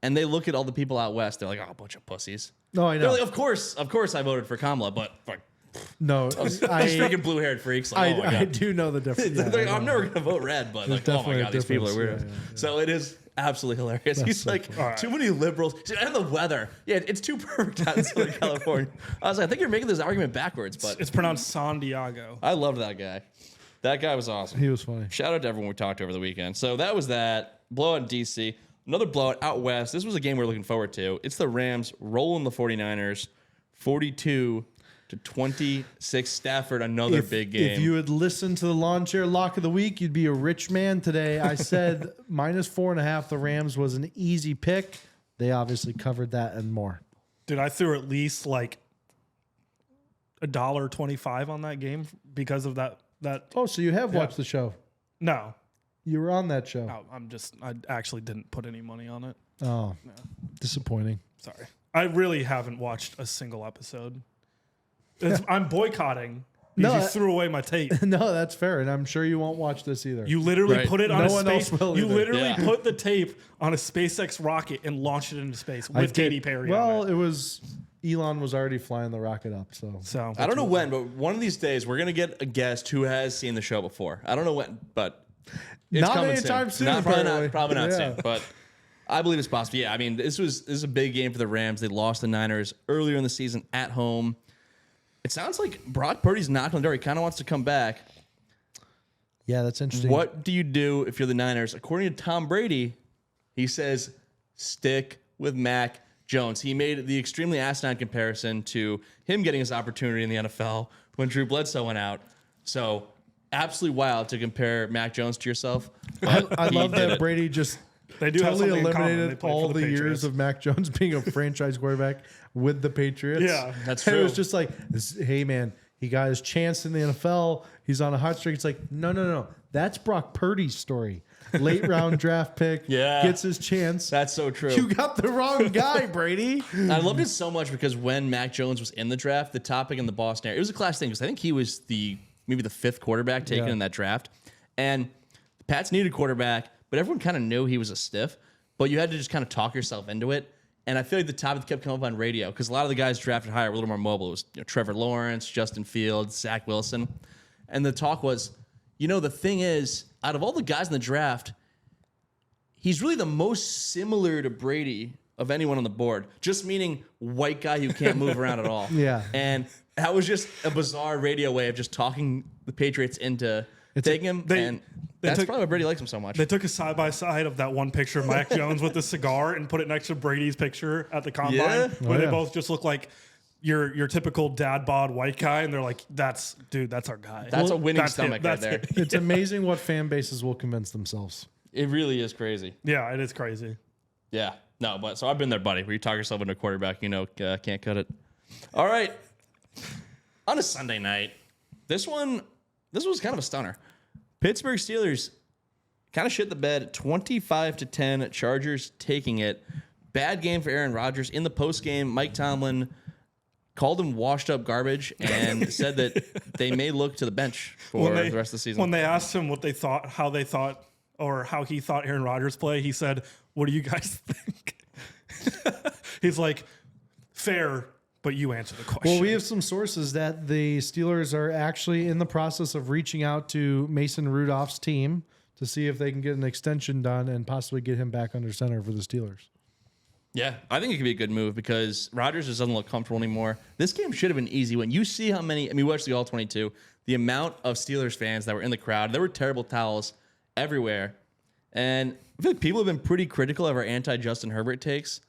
and they look at all the people out west. They're like, oh, a bunch of pussies. No, I know. They're like, of course, I voted for Kamala, but like, no, those freaking blue-haired freaks. Like, oh my God. I do know the difference. They're like, I'm never gonna vote red, but like, oh my God, these people are weird. Yeah. So it is absolutely hilarious. He's so like, too many liberals. And the weather. Yeah, it's too perfect out in Southern California. I was like, I think you're making this argument backwards, but it's pronounced San Diego. I loved that guy. That guy was awesome. He was funny. Shout out to everyone we talked to over the weekend. So that was that. Blowout in DC. Another blowout out west. This was a game we're looking forward to. It's the Rams rolling the 49ers 42-26. Stafford, another big game. If you had listened to the lawn chair lock of the week, you'd be a rich man today. I said -4.5. The Rams was an easy pick. They obviously covered that and more. Dude, I threw at least like $1.25 on that game because of that. Oh, so you have watched the show? No. You were on that show. No, I actually didn't put any money on it. Oh, disappointing. Sorry. I really haven't watched a single episode. I'm boycotting because you threw away my tape. No, that's fair, and I'm sure you won't watch this either. You literally put it on a space. You literally put the tape on a SpaceX rocket and launched it into space with Katy Perry. Well, on it. it was Elon was already flying the rocket up, so I don't know when, but one of these days we're gonna get a guest who has seen the show before. I don't know when, but it's not coming anytime soon. Probably not soon, but I believe it's possible. Yeah, I mean, this is a big game for the Rams. They lost the Niners earlier in the season at home. It sounds like Brock Purdy's knocking on the door. He kind of wants to come back. Yeah, that's interesting. What do you do if you're the Niners? According to Tom Brady, he says stick with Mac Jones. He made the extremely asinine comparison to him getting his opportunity in the NFL when Drew Bledsoe went out. So absolutely wild to compare Mac Jones to yourself. I love that Brady just totally eliminated all the years of Mac Jones being a franchise quarterback with the Patriots. Yeah, that's true. true. It was just like, hey man, he got his chance in the NFL. He's on a hot streak. It's like, no. That's Brock Purdy's story. Late round draft pick. Gets his chance. That's so true. You got the wrong guy, Brady. I loved it so much because when Mac Jones was in the draft, the topic in the Boston area, it was a class thing because I think he was maybe the 5th quarterback taken in that draft. And the Pats needed a quarterback, but everyone kind of knew he was a stiff, but you had to just kind of talk yourself into it. And I feel like the topic kept coming up on radio because a lot of the guys drafted higher were a little more mobile. It was Trevor Lawrence, Justin Fields, Zach Wilson. And the talk was, the thing is, out of all the guys in the draft, he's really the most similar to Brady of anyone on the board. Just meaning white guy who can't move around at all. Yeah. And that was just a bizarre radio way of just talking the Patriots into taking him. That's probably why Brady likes him so much. They took a side-by-side of that one picture of Mac Jones with the cigar and put it next to Brady's picture at the combine, where they both just look like your typical dad bod white guy, and they're like, that's our guy. That's a winning stomach right there. It's amazing what fan bases will convince themselves. It really is crazy. Yeah, it is crazy. Yeah. No, but so I've been there, buddy, where you talk yourself into a quarterback, can't cut it. All right. On a Sunday night, this was kind of a stunner. Pittsburgh Steelers kind of shit the bed, 25-10. Chargers taking it. Bad game for Aaron Rodgers. In the postgame, Mike Tomlin called him washed up garbage and said that they may look to the bench for the rest of the season. When they asked him what they thought, how he thought Aaron Rodgers play, he said, "What do you guys think?" He's like, "Fair, but you answer the question." Well, we have some sources that the Steelers are actually in the process of reaching out to Mason Rudolph's team to see if they can get an extension done and possibly get him back under center for the Steelers. Yeah, I think it could be a good move because Rodgers just doesn't look comfortable anymore. This game should have been easy. When you see how many, we watched the All-22, the amount of Steelers fans that were in the crowd, there were terrible towels everywhere. And I feel like people have been pretty critical of our anti-Justin Herbert takes.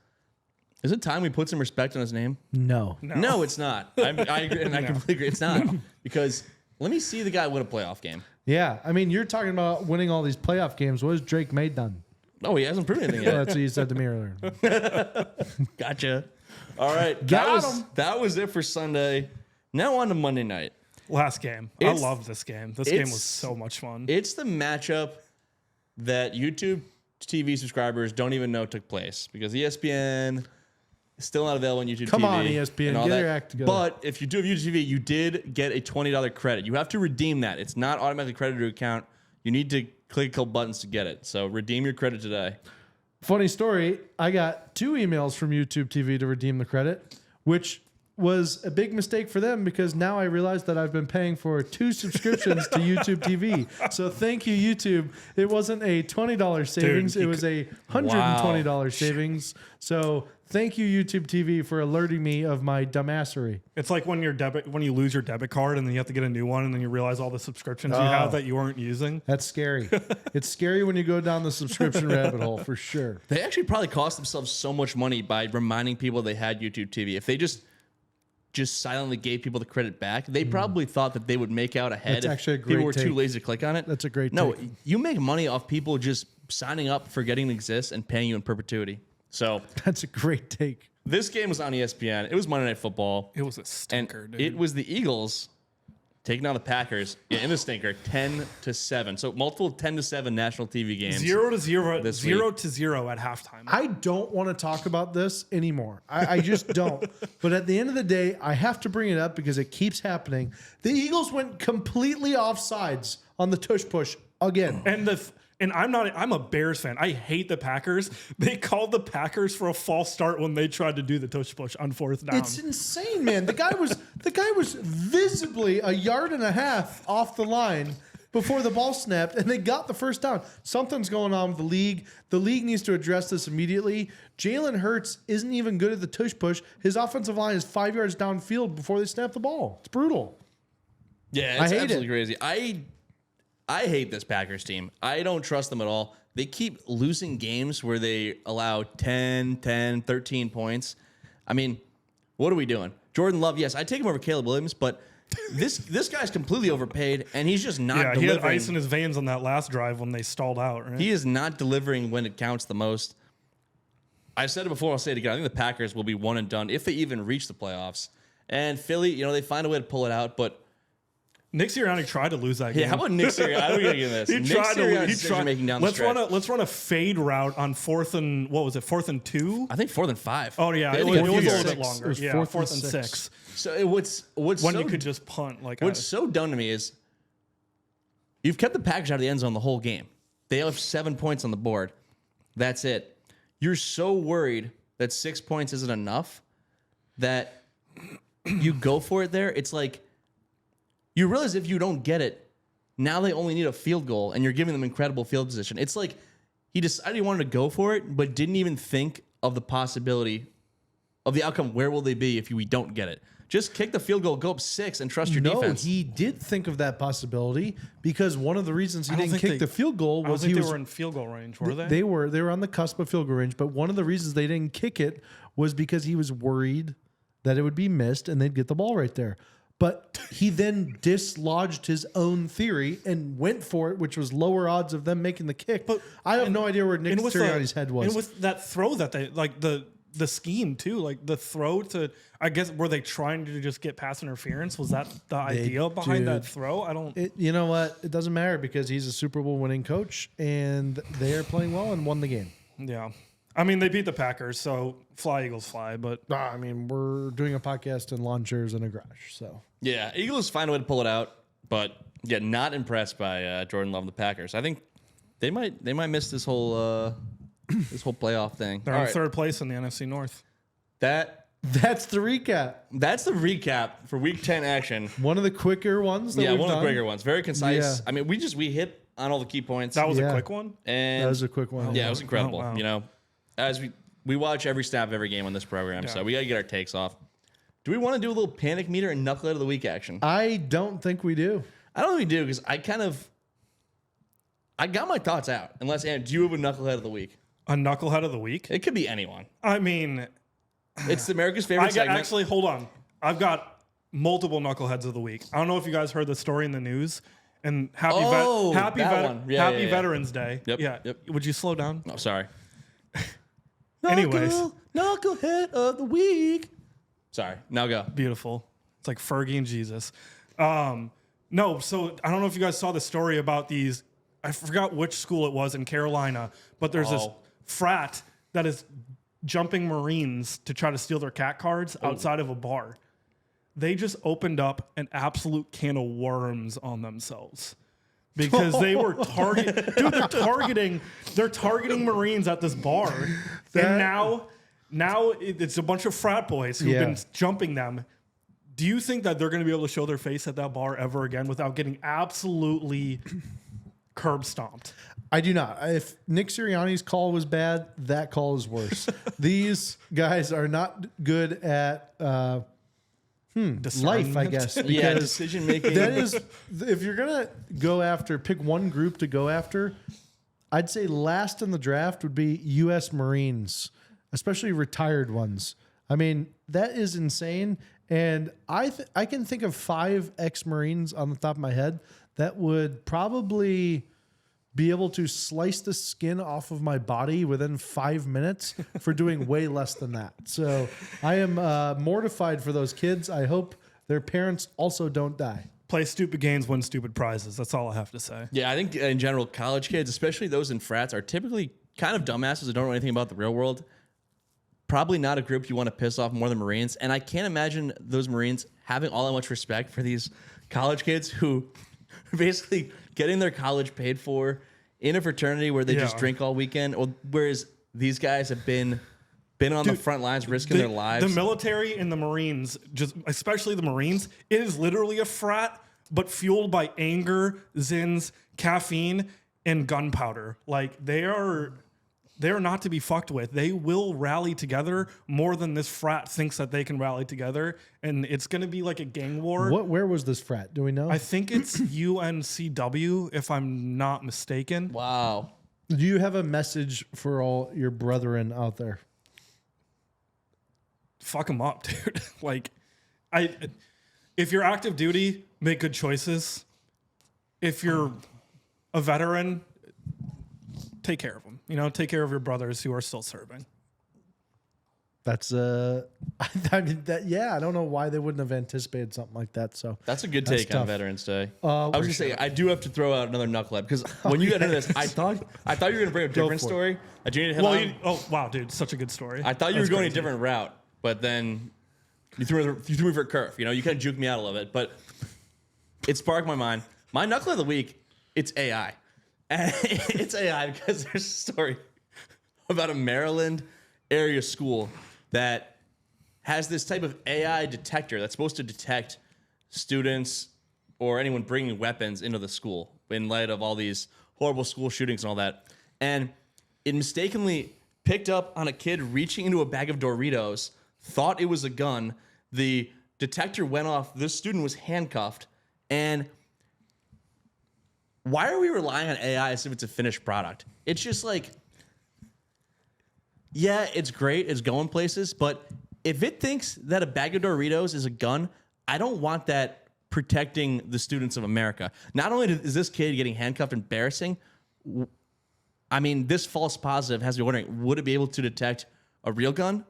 Is it time we put some respect on his name? No, it's not. I agree, and I completely agree. It's not because let me see the guy win a playoff game. Yeah, you're talking about winning all these playoff games. What has Drake May done? No, he hasn't proven anything yet. That's what you said to me earlier. Gotcha. All right, that was it for Sunday. Now on to Monday night. Last game. I loved this game. This game was so much fun. It's the matchup that YouTube TV subscribers don't even know took place because ESPN is still not available on YouTube TV. Come on, ESPN, get your act together. But if you do have YouTube TV, you did get a $20 credit. You have to redeem that. It's not automatically credited to your account. You need to click a couple buttons to get it. So redeem your credit today. Funny story, I got 2 emails from YouTube TV to redeem the credit, which was a big mistake for them because now I realize that I've been paying for 2 subscriptions to YouTube TV. So thank you, YouTube. It wasn't a $20 savings. It was a $120 savings. So thank you, YouTube TV, for alerting me of my dumbassery. It's like when you lose your debit card and then you have to get a new one and then you realize all the subscriptions you have that you weren't using. That's scary. It's scary when you go down the subscription rabbit hole, for sure. They actually probably cost themselves so much money by reminding people they had YouTube TV. If they just silently gave people the credit back, they probably thought that they would make out ahead. That's actually a great people were take. too lazy to click on it. That's a great No, take. you make money off people just signing up, forgetting to exist, and paying you in perpetuity. So That's a great take. this game was on ESPN. It was Monday Night Football. It was a stinker, dude. It was the Eagles taking on the Packers in the stinker, 10-7. So multiple 10-7 national TV games. 0-0 this 0-0 at halftime. I don't want to talk about this anymore. I just don't. But at the end of the day, I have to bring it up because it keeps happening. The Eagles went completely offsides on the tush push again. And I'm a Bears fan. I hate the Packers. They called the Packers for a false start when they tried to do the tush push on 4th down. It's insane, man. The guy was visibly a yard and a half off the line before the ball snapped, and they got the first down. Something's going on with the league. The league needs to address this immediately. Jalen Hurts isn't even good at the tush push. His offensive line is 5 yards downfield before they snap the ball. It's brutal. Yeah, it's absolutely crazy. I hate this Packers team. I don't trust them at all. They keep losing games where they allow 10, 13 points. I mean, what are we doing? Jordan Love, yes, I take him over Caleb Williams, but this guy's completely overpaid, and he's just not delivering. He had ice in his veins on that last drive when they stalled out. Right? He is not delivering when it counts the most. I said it before, I'll say it again. I think the Packers will be one and done if they even reach the playoffs. And Philly, they find a way to pull it out, but Nick Sirianni tried to lose that game. yeah, how about Nick Sirianni? I don't get this. He tried making down the stretch. Let's run a fade route on 4th and 2. I think 4th and 5. Oh yeah, it was a little bit longer. It was Yeah, 4th 4th and and 6. 6. So what's When so, you could just punt like what's so dumb to me is you've kept the Packers out of the end zone the whole game. They have 7 points on the board. That's it. You're so worried that 6 points isn't enough that you go for it there. It's like you realize if you don't get it, now they only need a field goal, and you're giving them incredible field position. It's like he decided he wanted to go for it, but didn't even think of the possibility of the outcome. Where will they be if we don't get it? Just kick the field goal, go up 6, and trust your defense. No, he did think of that possibility because one of the reasons he didn't kick the field goal was they were in field goal range, were they? They were on the cusp of field goal range, but one of the reasons they didn't kick it was because he was worried that it would be missed and they'd get the ball right there. But he then dislodged his own theory and went for it, which was lower odds of them making the kick. But I have no idea where Nick Sirianni's head was. And with that throw that they like the scheme too, like the throw to, I guess, were they trying to just get pass interference? Was that the idea behind that throw? I don't. You know what? It doesn't matter because he's a Super Bowl winning coach and they are playing well and won the game. Yeah. I mean, they beat the Packers, so fly, Eagles, fly. But I mean, we're doing a podcast in lawn chairs in a garage, so. Yeah, Eagles find a way to pull it out, but yeah, not impressed by Jordan Love and the Packers. I think they might miss this whole playoff thing. They're in third place in the NFC North. That's the recap. That's the recap for Week 10 action. One of the quicker ones. That one of the quicker ones. Very concise. Yeah. I mean, we hit on all the key points. That was a quick one. And that was a quick one. Yeah, it was incredible. Oh, wow. As we watch every snap of every game on this program, so we got to get our takes off. Do we want to do a little panic meter and knucklehead of the week action? I don't think we do. I don't think we do because I got my thoughts out. Unless, Aaron, do you have a knucklehead of the week? A knucklehead of the week? It could be anyone. I mean, it's America's favorite segment. Actually, hold on. I've got multiple knuckleheads of the week. I don't know if you guys heard the story in the news. And happy Veterans Day. Yep. Would you slow down? Oh, sorry. Anyways, knucklehead of the week. Sorry. Now go. Beautiful. It's like Fergie and Jesus. No, so I don't know if you guys saw the story about these. I forgot which school it was in Carolina, but there's this frat that is jumping Marines to try to steal their cat cards outside of a bar. They just opened up an absolute can of worms on themselves. because they were they're targeting Marines at this bar. And now it's a bunch of frat boys who've been jumping them. Do you think that they're going to be able to show their face at that bar ever again without getting absolutely curb stomped? I do not. If Nick Sirianni's call was bad, that call is worse. These guys are not good at life, I guess. Yeah, decision making. That is, if you're gonna pick one group to go after, I'd say last in the draft would be U.S. Marines, especially retired ones. I mean, that is insane. And I can think of 5 ex-Marines on the top of my head that would probably be able to slice the skin off of my body within 5 minutes for doing way less than that. So I am mortified for those kids. I hope their parents also don't die. Play stupid games, win stupid prizes. That's all I have to say. Yeah, I think in general, college kids, especially those in frats, are typically kind of dumbasses that don't know anything about the real world. Probably not a group you want to piss off more than Marines. And I can't imagine those Marines having all that much respect for these college kids who are basically getting their college paid for in a fraternity where they just drink all weekend. Whereas these guys have been on the front lines risking their lives. The military and the Marines, just especially the Marines, it is literally a frat, but fueled by anger, zins, caffeine, and gunpowder. Like they are not to be fucked with. They will rally together more than this frat thinks that they can rally together. And it's going to be like a gang war. Where was this frat? Do we know? I think it's UNCW, if I'm not mistaken. Wow. Do you have a message for all your brethren out there? Fuck them up, dude. If you're active duty, make good choices. If you're a veteran, take care of them. Take care of your brothers who are still serving. That's I don't know why they wouldn't have anticipated something like that. So that's a good take on Veterans Day. I was gonna say I do have to throw out another knucklehead because when you got into this, I thought you were gonna bring a different story. Oh wow, dude, such a good story. I thought you were going a different route, but then you threw me for a curve. You kind of juked me out a little bit, but it sparked my mind. My knucklehead of the week, it's AI. And it's AI because there's a story about a Maryland area school that has this type of AI detector that's supposed to detect students or anyone bringing weapons into the school in light of all these horrible school shootings and all that. And it mistakenly picked up on a kid reaching into a bag of Doritos, thought it was a gun. The detector went off. This student was handcuffed. And why are we relying on AI as if it's a finished product? It's just like, yeah, it's great. It's going places. But if it thinks that a bag of Doritos is a gun, I don't want that protecting the students of America. Not only is this kid getting handcuffed embarrassing, I mean, this false positive has me wondering, would it be able to detect a real gun?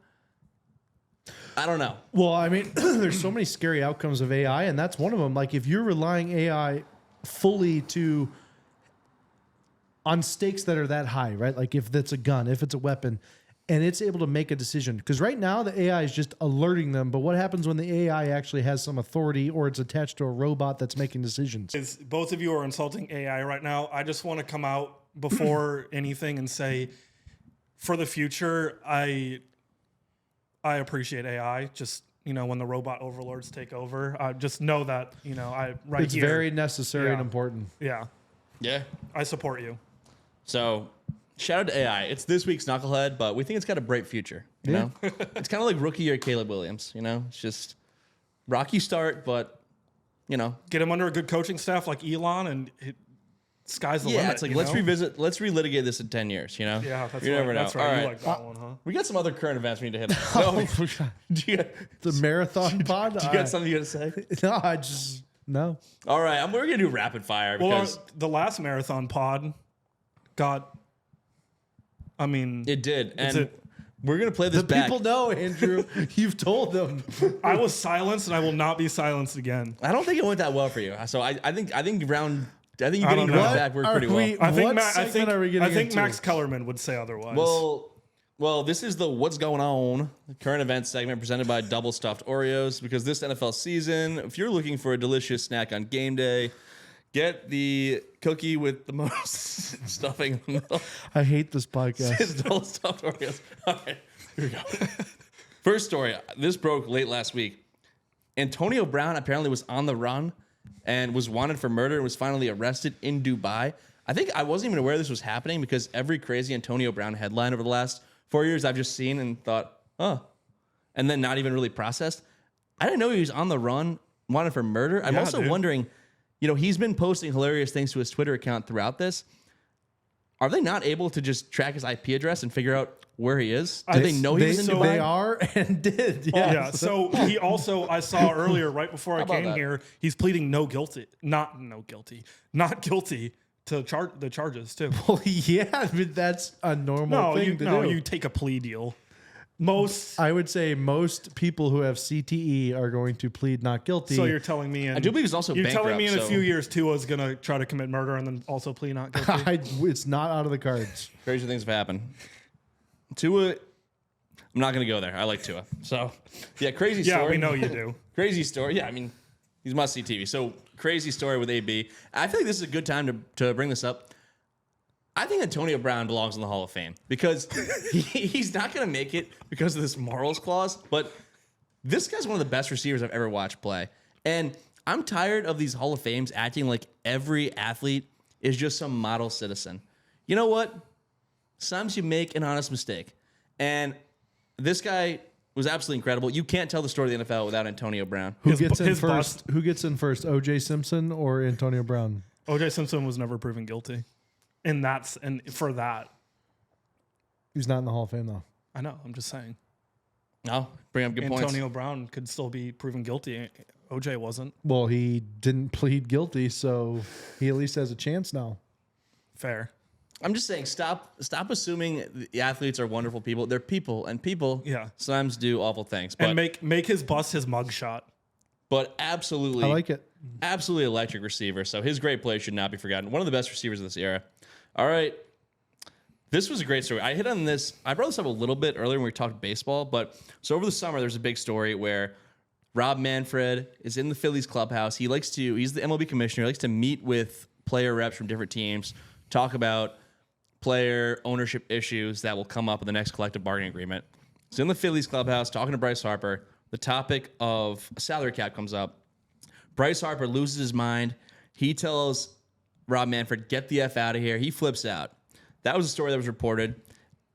I don't know. Well, I mean, there's so many scary outcomes of AI, and that's one of them. Like, if you're relying AI fully on stakes that are that high, right? Like if that's a gun, if it's a weapon, and it's able to make a decision. Because right now the AI is just alerting them, but what happens when the AI actually has some authority or it's attached to a robot that's making decisions? Both of you are insulting AI right now. I just want to come out before anything and say, for the future, I appreciate AI. Just when the robot overlords take over, just know that it's very necessary and important. Yeah, I support you. So, shout out to AI. It's this week's knucklehead, but we think it's got a bright future. You know, it's kind of like rookie year Caleb Williams. It's just rocky start, but get him under a good coaching staff like Elon, and sky's the limit. Yeah, it's like let's relitigate this in 10 years. Yeah, that's right. You never know. That's right. All right. You like that one, huh? We got some other current events we need to hit. The marathon pod. Do you got something you got to say? No. All right, we're gonna do rapid fire because the last marathon pod got. I mean, it did, and we're gonna play this the back. People know, Andrew. You've told them. I was silenced, and I will not be silenced again. I don't think it went that well for you. So I think you're getting it back worked pretty well. I think Max Kellerman would say otherwise. Well, this is the What's Going On current events segment presented by Double Stuffed Oreos, because this NFL season, if you're looking for a delicious snack on game day, Get the cookie with the most stuffing in the middle. I hate this podcast. It's double stuffed Oreos. All right, here we go. First story. This broke late last week. Antonio Brown apparently was on the run and was wanted for murder and was finally arrested in Dubai. I think I wasn't even aware this was happening because every crazy Antonio Brown headline over the last 4 years I've just seen and thought, oh, and then not even really processed. I didn't know he was on the run, wanted for murder. I'm also wondering, he's been posting hilarious things to his Twitter account throughout this. Are they not able to just track his IP address and figure out where he is? Do they know he was in Dubai? They are and did. Yeah. Yeah. So he also, I saw earlier, right before I came here, he's pleading not guilty to the charges too. Well, yeah, I mean, that's a normal thing to do. You take a plea deal. I would say most people who have CTE are going to plead not guilty. So you're telling me, I do believe he's also you're bankrupt, telling me in a few years Tua's going to try to commit murder and then also plead not guilty. It's not out of the cards. Crazy things have happened. Tua, I'm not going to go there. I like Tua. So, yeah, crazy story. Yeah, we know you do. Crazy story. Yeah, I mean, he's must-see TV. So, crazy story with AB. I feel like this is a good time to bring this up. I think Antonio Brown belongs in the Hall of Fame because he's not going to make it because of this morals clause, but this guy's one of the best receivers I've ever watched play. And I'm tired of these Hall of Fames acting like every athlete is just some model citizen. You know what? Sometimes you make an honest mistake. And this guy was absolutely incredible. You can't tell the story of the NFL without Antonio Brown. Who gets in first? Who gets in first? O.J. Simpson or Antonio Brown? O.J. Simpson was never proven guilty. And for that. He's not in the Hall of Fame, though. I know. I'm just saying. No, bring up good points. Antonio Brown could still be proven guilty. OJ wasn't. Well, he didn't plead guilty, so he at least has a chance now. Fair. I'm just saying, stop assuming the athletes are wonderful people. They're people, and people sometimes do awful things. But, and make his bust his mugshot. But absolutely, I like it. Absolutely electric receiver. So his great play should not be forgotten. One of the best receivers of this era. All right. This was a great story. I hit on this. I brought this up a little bit earlier when we talked baseball. But so over the summer, there's a big story where Rob Manfred is in the Phillies clubhouse. He's the MLB commissioner. He likes to meet with player reps from different teams, talk about player ownership issues that will come up in the next collective bargaining agreement. So in the Phillies clubhouse, talking to Bryce Harper, the topic of a salary cap comes up. Bryce Harper loses his mind. He tells Rob Manfred, get the F out of here. He flips out. That was a story that was reported,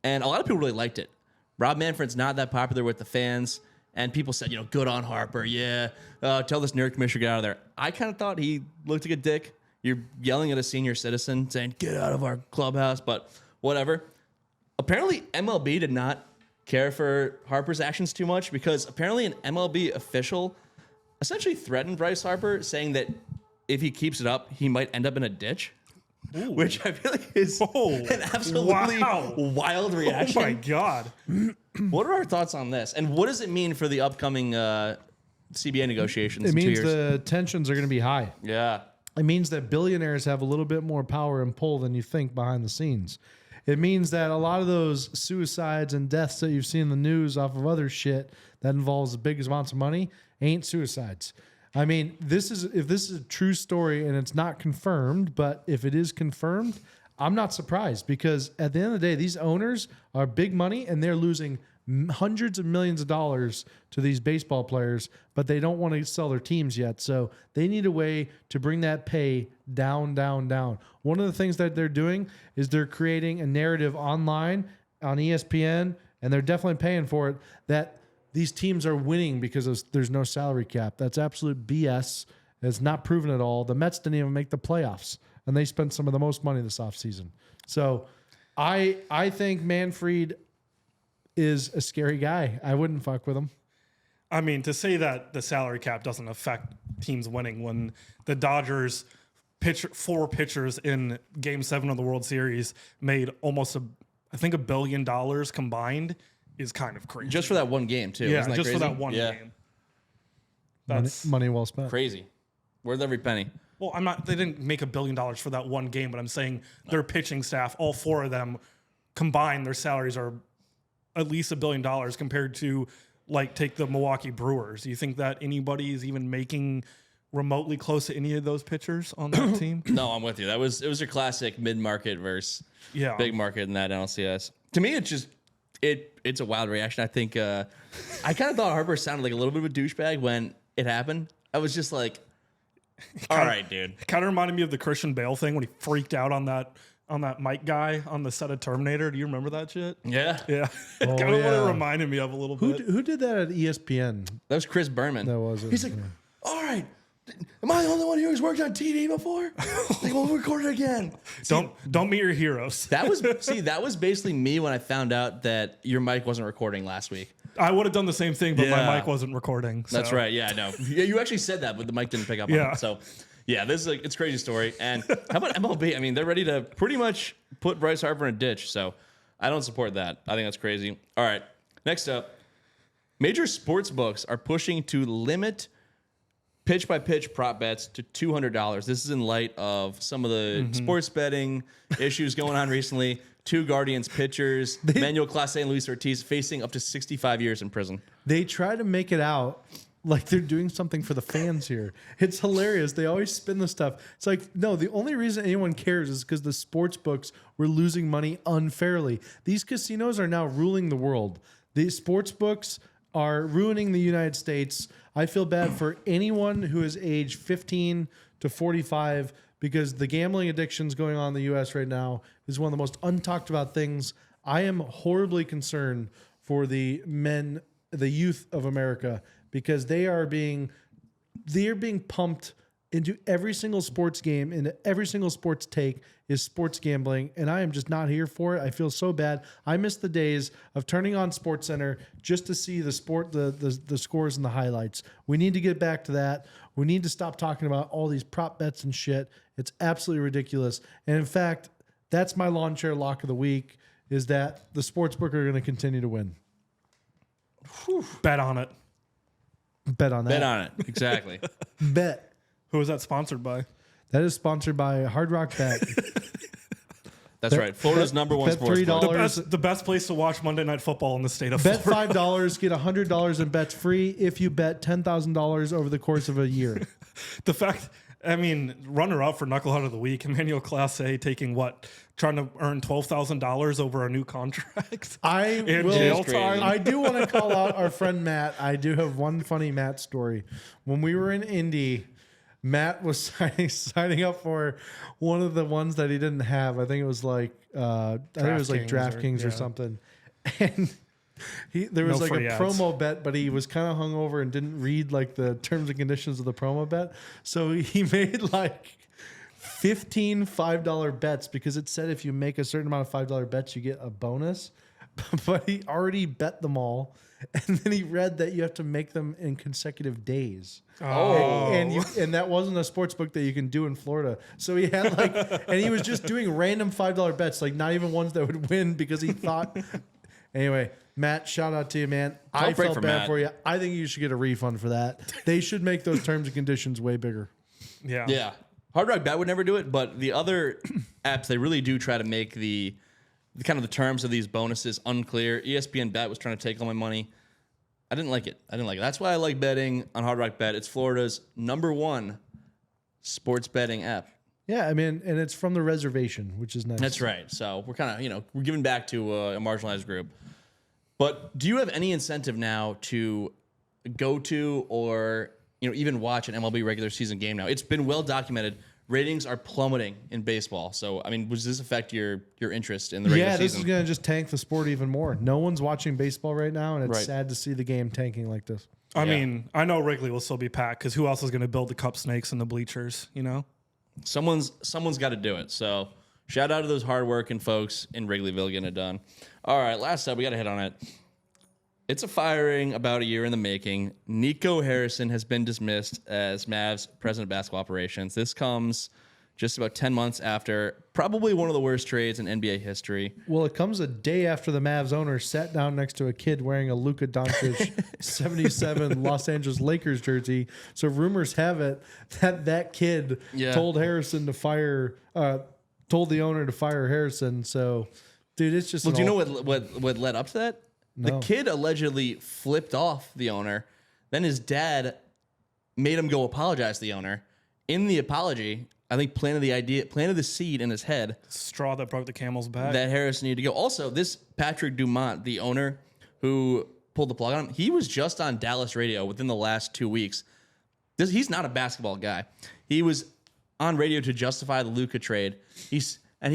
and a lot of people really liked it. Rob Manfred's not that popular with the fans, and people said, good on Harper. Yeah, tell this nerd commissioner to get out of there. I kind of thought he looked like a dick. You're yelling at a senior citizen saying, get out of our clubhouse, but whatever. Apparently, MLB did not care for Harper's actions too much because apparently an MLB official essentially threatened Bryce Harper, saying that if he keeps it up, he might end up in a ditch. Ooh. Which I feel like is an absolutely wild reaction. Oh my God. What are our thoughts on this? And what does it mean for the upcoming CBA negotiations? It means the tensions are going to be high. Yeah. It means that billionaires have a little bit more power and pull than you think behind the scenes. It means that a lot of those suicides and deaths that you've seen in the news off of other shit that involves the biggest amounts of money ain't suicides. I mean, if this is a true story and it's not confirmed, but if it is confirmed, I'm not surprised because at the end of the day, these owners are big money and they're losing hundreds of millions of dollars to these baseball players, but they don't want to sell their teams yet. So they need a way to bring that pay down, down, down. One of the things that they're doing is they're creating a narrative online on ESPN, and they're definitely paying for it, that these teams are winning because there's no salary cap. That's absolute BS. It's not proven at all. The Mets didn't even make the playoffs, and they spent some of the most money this offseason. So I think Manfred is a scary guy. I wouldn't fuck with him. I mean, to say that the salary cap doesn't affect teams winning when the Dodgers four pitchers in Game 7 of the World Series made almost $1 billion combined is kind of crazy. Just for that one game, too. Yeah, Isn't that just crazy? for that one game. That's money well spent. Crazy. Worth every penny. Well, they didn't make $1 billion for that one game, but I'm saying their pitching staff, all four of them combined, their salaries are at least $1 billion compared to, take the Milwaukee Brewers. Do you think that anybody is even making remotely close to any of those pitchers on that team. No, I'm with you. It was your classic mid-market versus big market in that NLCS. To me, it's a wild reaction. I think I kind of thought Harper sounded like a little bit of a douchebag when it happened. I was just like, all right, dude. Kind of reminded me of the Christian Bale thing when he freaked out on that Mike guy on the set of Terminator. Do you remember that shit? Yeah. Yeah. Kind of what it reminded me of a little bit. Who did that at ESPN? That was Chris Berman. That was it. He's like, all right, am I the only one here who's worked on TV before? Like, we'll record it again. Don't meet your heroes. That was basically me when I found out that your mic wasn't recording last week. I would have done the same thing, but my mic wasn't recording. So. That's right. Yeah, I know. Yeah, you actually said that, but the mic didn't pick up on it. So, yeah, this is it's a crazy story. And how about MLB? I mean, they're ready to pretty much put Bryce Harper in a ditch. So, I don't support that. I think that's crazy. All right. Next up, major sports books are pushing to limit pitch-by-pitch prop bets to $200. This is in light of some of the sports betting issues going on recently. 2 Guardians pitchers, Manuel Clase and Luis Ortiz, facing up to 65 years in prison. They try to make it out like they're doing something for the fans here. It's hilarious. They always spin the stuff. It's like, no, the only reason anyone cares is because the sports books were losing money unfairly. These casinos are now ruling the world. These sports books are ruining the United States. I feel bad for anyone who is age 15 to 45 because the gambling addictions going on in the U.S. right now is one of the most untalked about things. I am horribly concerned for the youth of America, because they are being pumped into every single sports game, into every single sports take is sports gambling, and I am just not here for it. I feel so bad. I miss the days of turning on SportsCenter just to see the scores and the highlights. We need to get back to that. We need to stop talking about all these prop bets and shit. It's absolutely ridiculous. And in fact, that's my lawn chair lock of the week, is that the sportsbook are going to continue to win. Whew. Bet on it. Bet on that. Bet on it. Exactly. Bet. Who is that sponsored by? That is sponsored by Hard Rock Bet. That's right. Florida's number one sports book. The best place to watch Monday Night Football in the state of Bet Florida. $5, get $100 in bets free if you bet $10,000 over the course of a year. Runner-up for Knucklehead of the Week, Emmanuel Clase trying to earn $12,000 over a new contract? Jail time? I do want to call out our friend Matt. I do have one funny Matt story. When we were in Indy, Matt was signing up for one of the ones that he didn't have. I think it was DraftKings or something. And there was a promo bet, but he was kind of hungover and didn't read the terms and conditions of the promo bet. So he made 15 $5 bets because it said if you make a certain amount of $5 bets, you get a bonus. But he already bet them all. And then he read that you have to make them in consecutive days. Oh. And that wasn't a sports book that you can do in Florida. So he had and he was just doing random $5 bets, not even ones that would win because he thought. Anyway, Matt, shout out to you, man. I felt bad for you. I think you should get a refund for that. They should make those terms and conditions way bigger. Yeah. Yeah. Hard Rock Bet would never do it, but the other apps, they really do try to make the the terms of these bonuses unclear. ESPN Bet was trying to take all my money. I didn't like it. That's why I like betting on Hard Rock Bet. It's Florida's #1 sports betting app. Yeah, and it's from the reservation, which is nice. That's right. So we're kind of, we're giving back to a marginalized group. But do you have any incentive now to go to or, even watch an MLB regular season game now? It's been well documented. Ratings are plummeting in baseball. So, does this affect your interest in the regular season? Yeah, this is going to just tank the sport even more. No one's watching baseball right now, and it's sad to see the game tanking like this. I know Wrigley will still be packed because who else is going to build the cup snakes in the bleachers, Someone's got to do it. So, shout out to those hardworking folks in Wrigleyville getting it done. All right, last up, we got to hit on it. It's a firing about a year in the making. Nico Harrison has been dismissed as Mavs president of basketball operations. This comes just about 10 months after probably one of the worst trades in NBA history. Well, it comes a day after the Mavs owner sat down next to a kid wearing a Luka Doncic 77 Los Angeles Lakers jersey. So rumors have it that kid told Harrison to told the owner to fire Harrison. So, dude, it's just... Well, do you know what led up to that? No. The kid allegedly flipped off the owner. Then his dad made him go apologize to the owner. In the apology, I think planted the seed in his head. Straw that broke the camel's back. That Harris needed to go. Also, this Patrick Dumont, the owner who pulled the plug on him, he was just on Dallas radio within the last 2 weeks. He's not a basketball guy. He was on radio to justify the Luka trade. He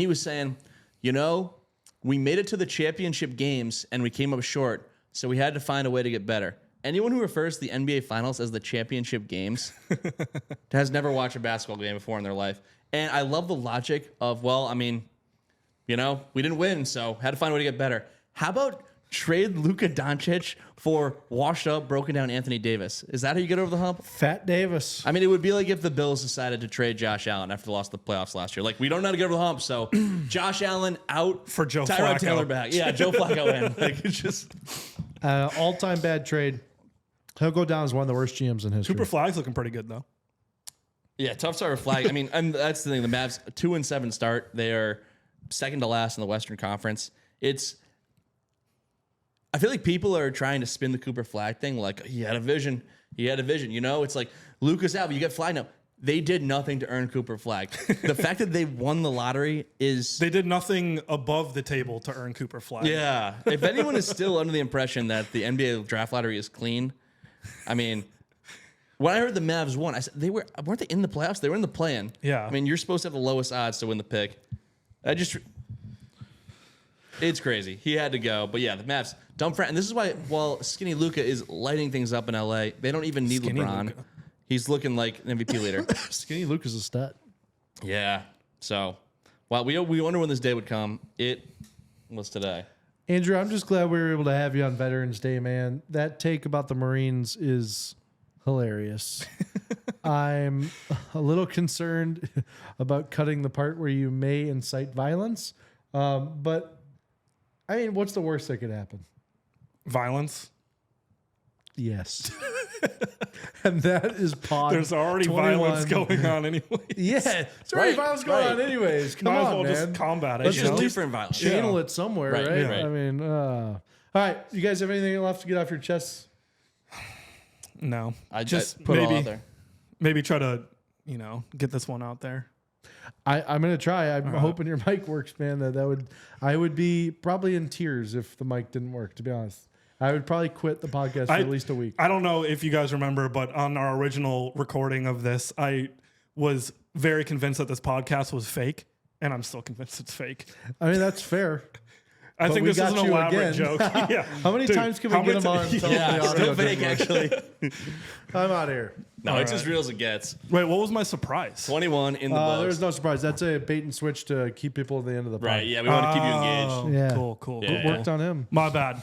was saying, we made it to the championship games and we came up short, so we had to find a way to get better. Anyone who refers to the NBA Finals as the championship games has never watched a basketball game before in their life. And I love the logic of, we didn't win, so had to find a way to get better. How about trade Luka Doncic for washed up, broken down Anthony Davis? Is that how you get over the hump? Fat Davis. I mean, it would be like if the Bills decided to trade Josh Allen after they lost the playoffs last year. Like, we don't know how to get over the hump, so Josh Allen out for Joe Tyrod Flacco. Taylor back. Yeah, Joe Flacco in. Like, it's just all-time bad trade. He'll go down as one of the worst GMs in history. Cooper Flagg's looking pretty good, though. Yeah, tough start with Flag. I mean, and that's the thing. The Mavs 2-7 start. They are second to last in the Western Conference. I feel like people are trying to spin the Cooper Flag thing like he had a vision. It's like Luka's out, but you get Flag now. They did nothing to earn Cooper Flag. The fact that they won the lottery is they did nothing above the table to earn Cooper Flag. Yeah. If anyone is still under the impression that the NBA draft lottery is clean, I mean, when I heard the Mavs won, I said weren't they in the playoffs? They were in the play-in. Yeah. I mean, you're supposed to have the lowest odds to win the pick. It's crazy. He had to go. But yeah, the Mavs, dumb friend. And this is why, while Skinny Luka is lighting things up in LA, they don't even need Skinny LeBron. Luka. He's looking like an MVP leader. Skinny Luka's a stud. Yeah. So, while we wonder when this day would come, it was today. Andrew, I'm just glad we were able to have you on Veterans Day, man. That take about the Marines is hilarious. I'm a little concerned about cutting the part where you may incite violence. But, I mean, what's the worst that could happen? Violence. Yes. And that is pod. There's already 21. violence going on anyway. Yeah. There's already violence going on anyways. Come Might as on, well man. just combat it. Let's you just know? different violence. channel it somewhere, right? Right. I mean, all right. You guys have anything left to get off your chests? No. I just put it all out there. maybe try to, get this one out there. I'm gonna try. I'm hoping your mic works, man. I would be probably in tears if the mic didn't work, to be honest. I would probably quit the podcast for at least a week. I don't know if you guys remember, but on our original recording of this, I was very convinced that this podcast was fake, and I'm still convinced it's fake. I mean, that's fair. I think this is an elaborate joke. Yeah. How many times can we get them on? Yeah, still fake, actually. I'm out of here. No, it's as real as it gets. Wait, what was my surprise? 21 in the books. There's no surprise. That's a bait and switch to keep people at the end of the pod. Right, yeah, we want to keep you engaged. Yeah. Cool. Yeah. It worked on him. My bad.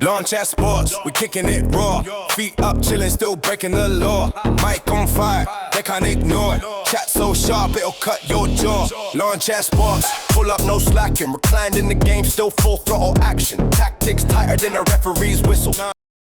Launch at sports, we kicking it raw. Feet up, chilling, still breaking the law. Mic on fire, they can't ignore it. Chat so sharp, it'll cut your jaw. Launch at sports, pull up, no slacking. Reclined in the game, still full throttle action. Tactics tighter than a referee's whistle.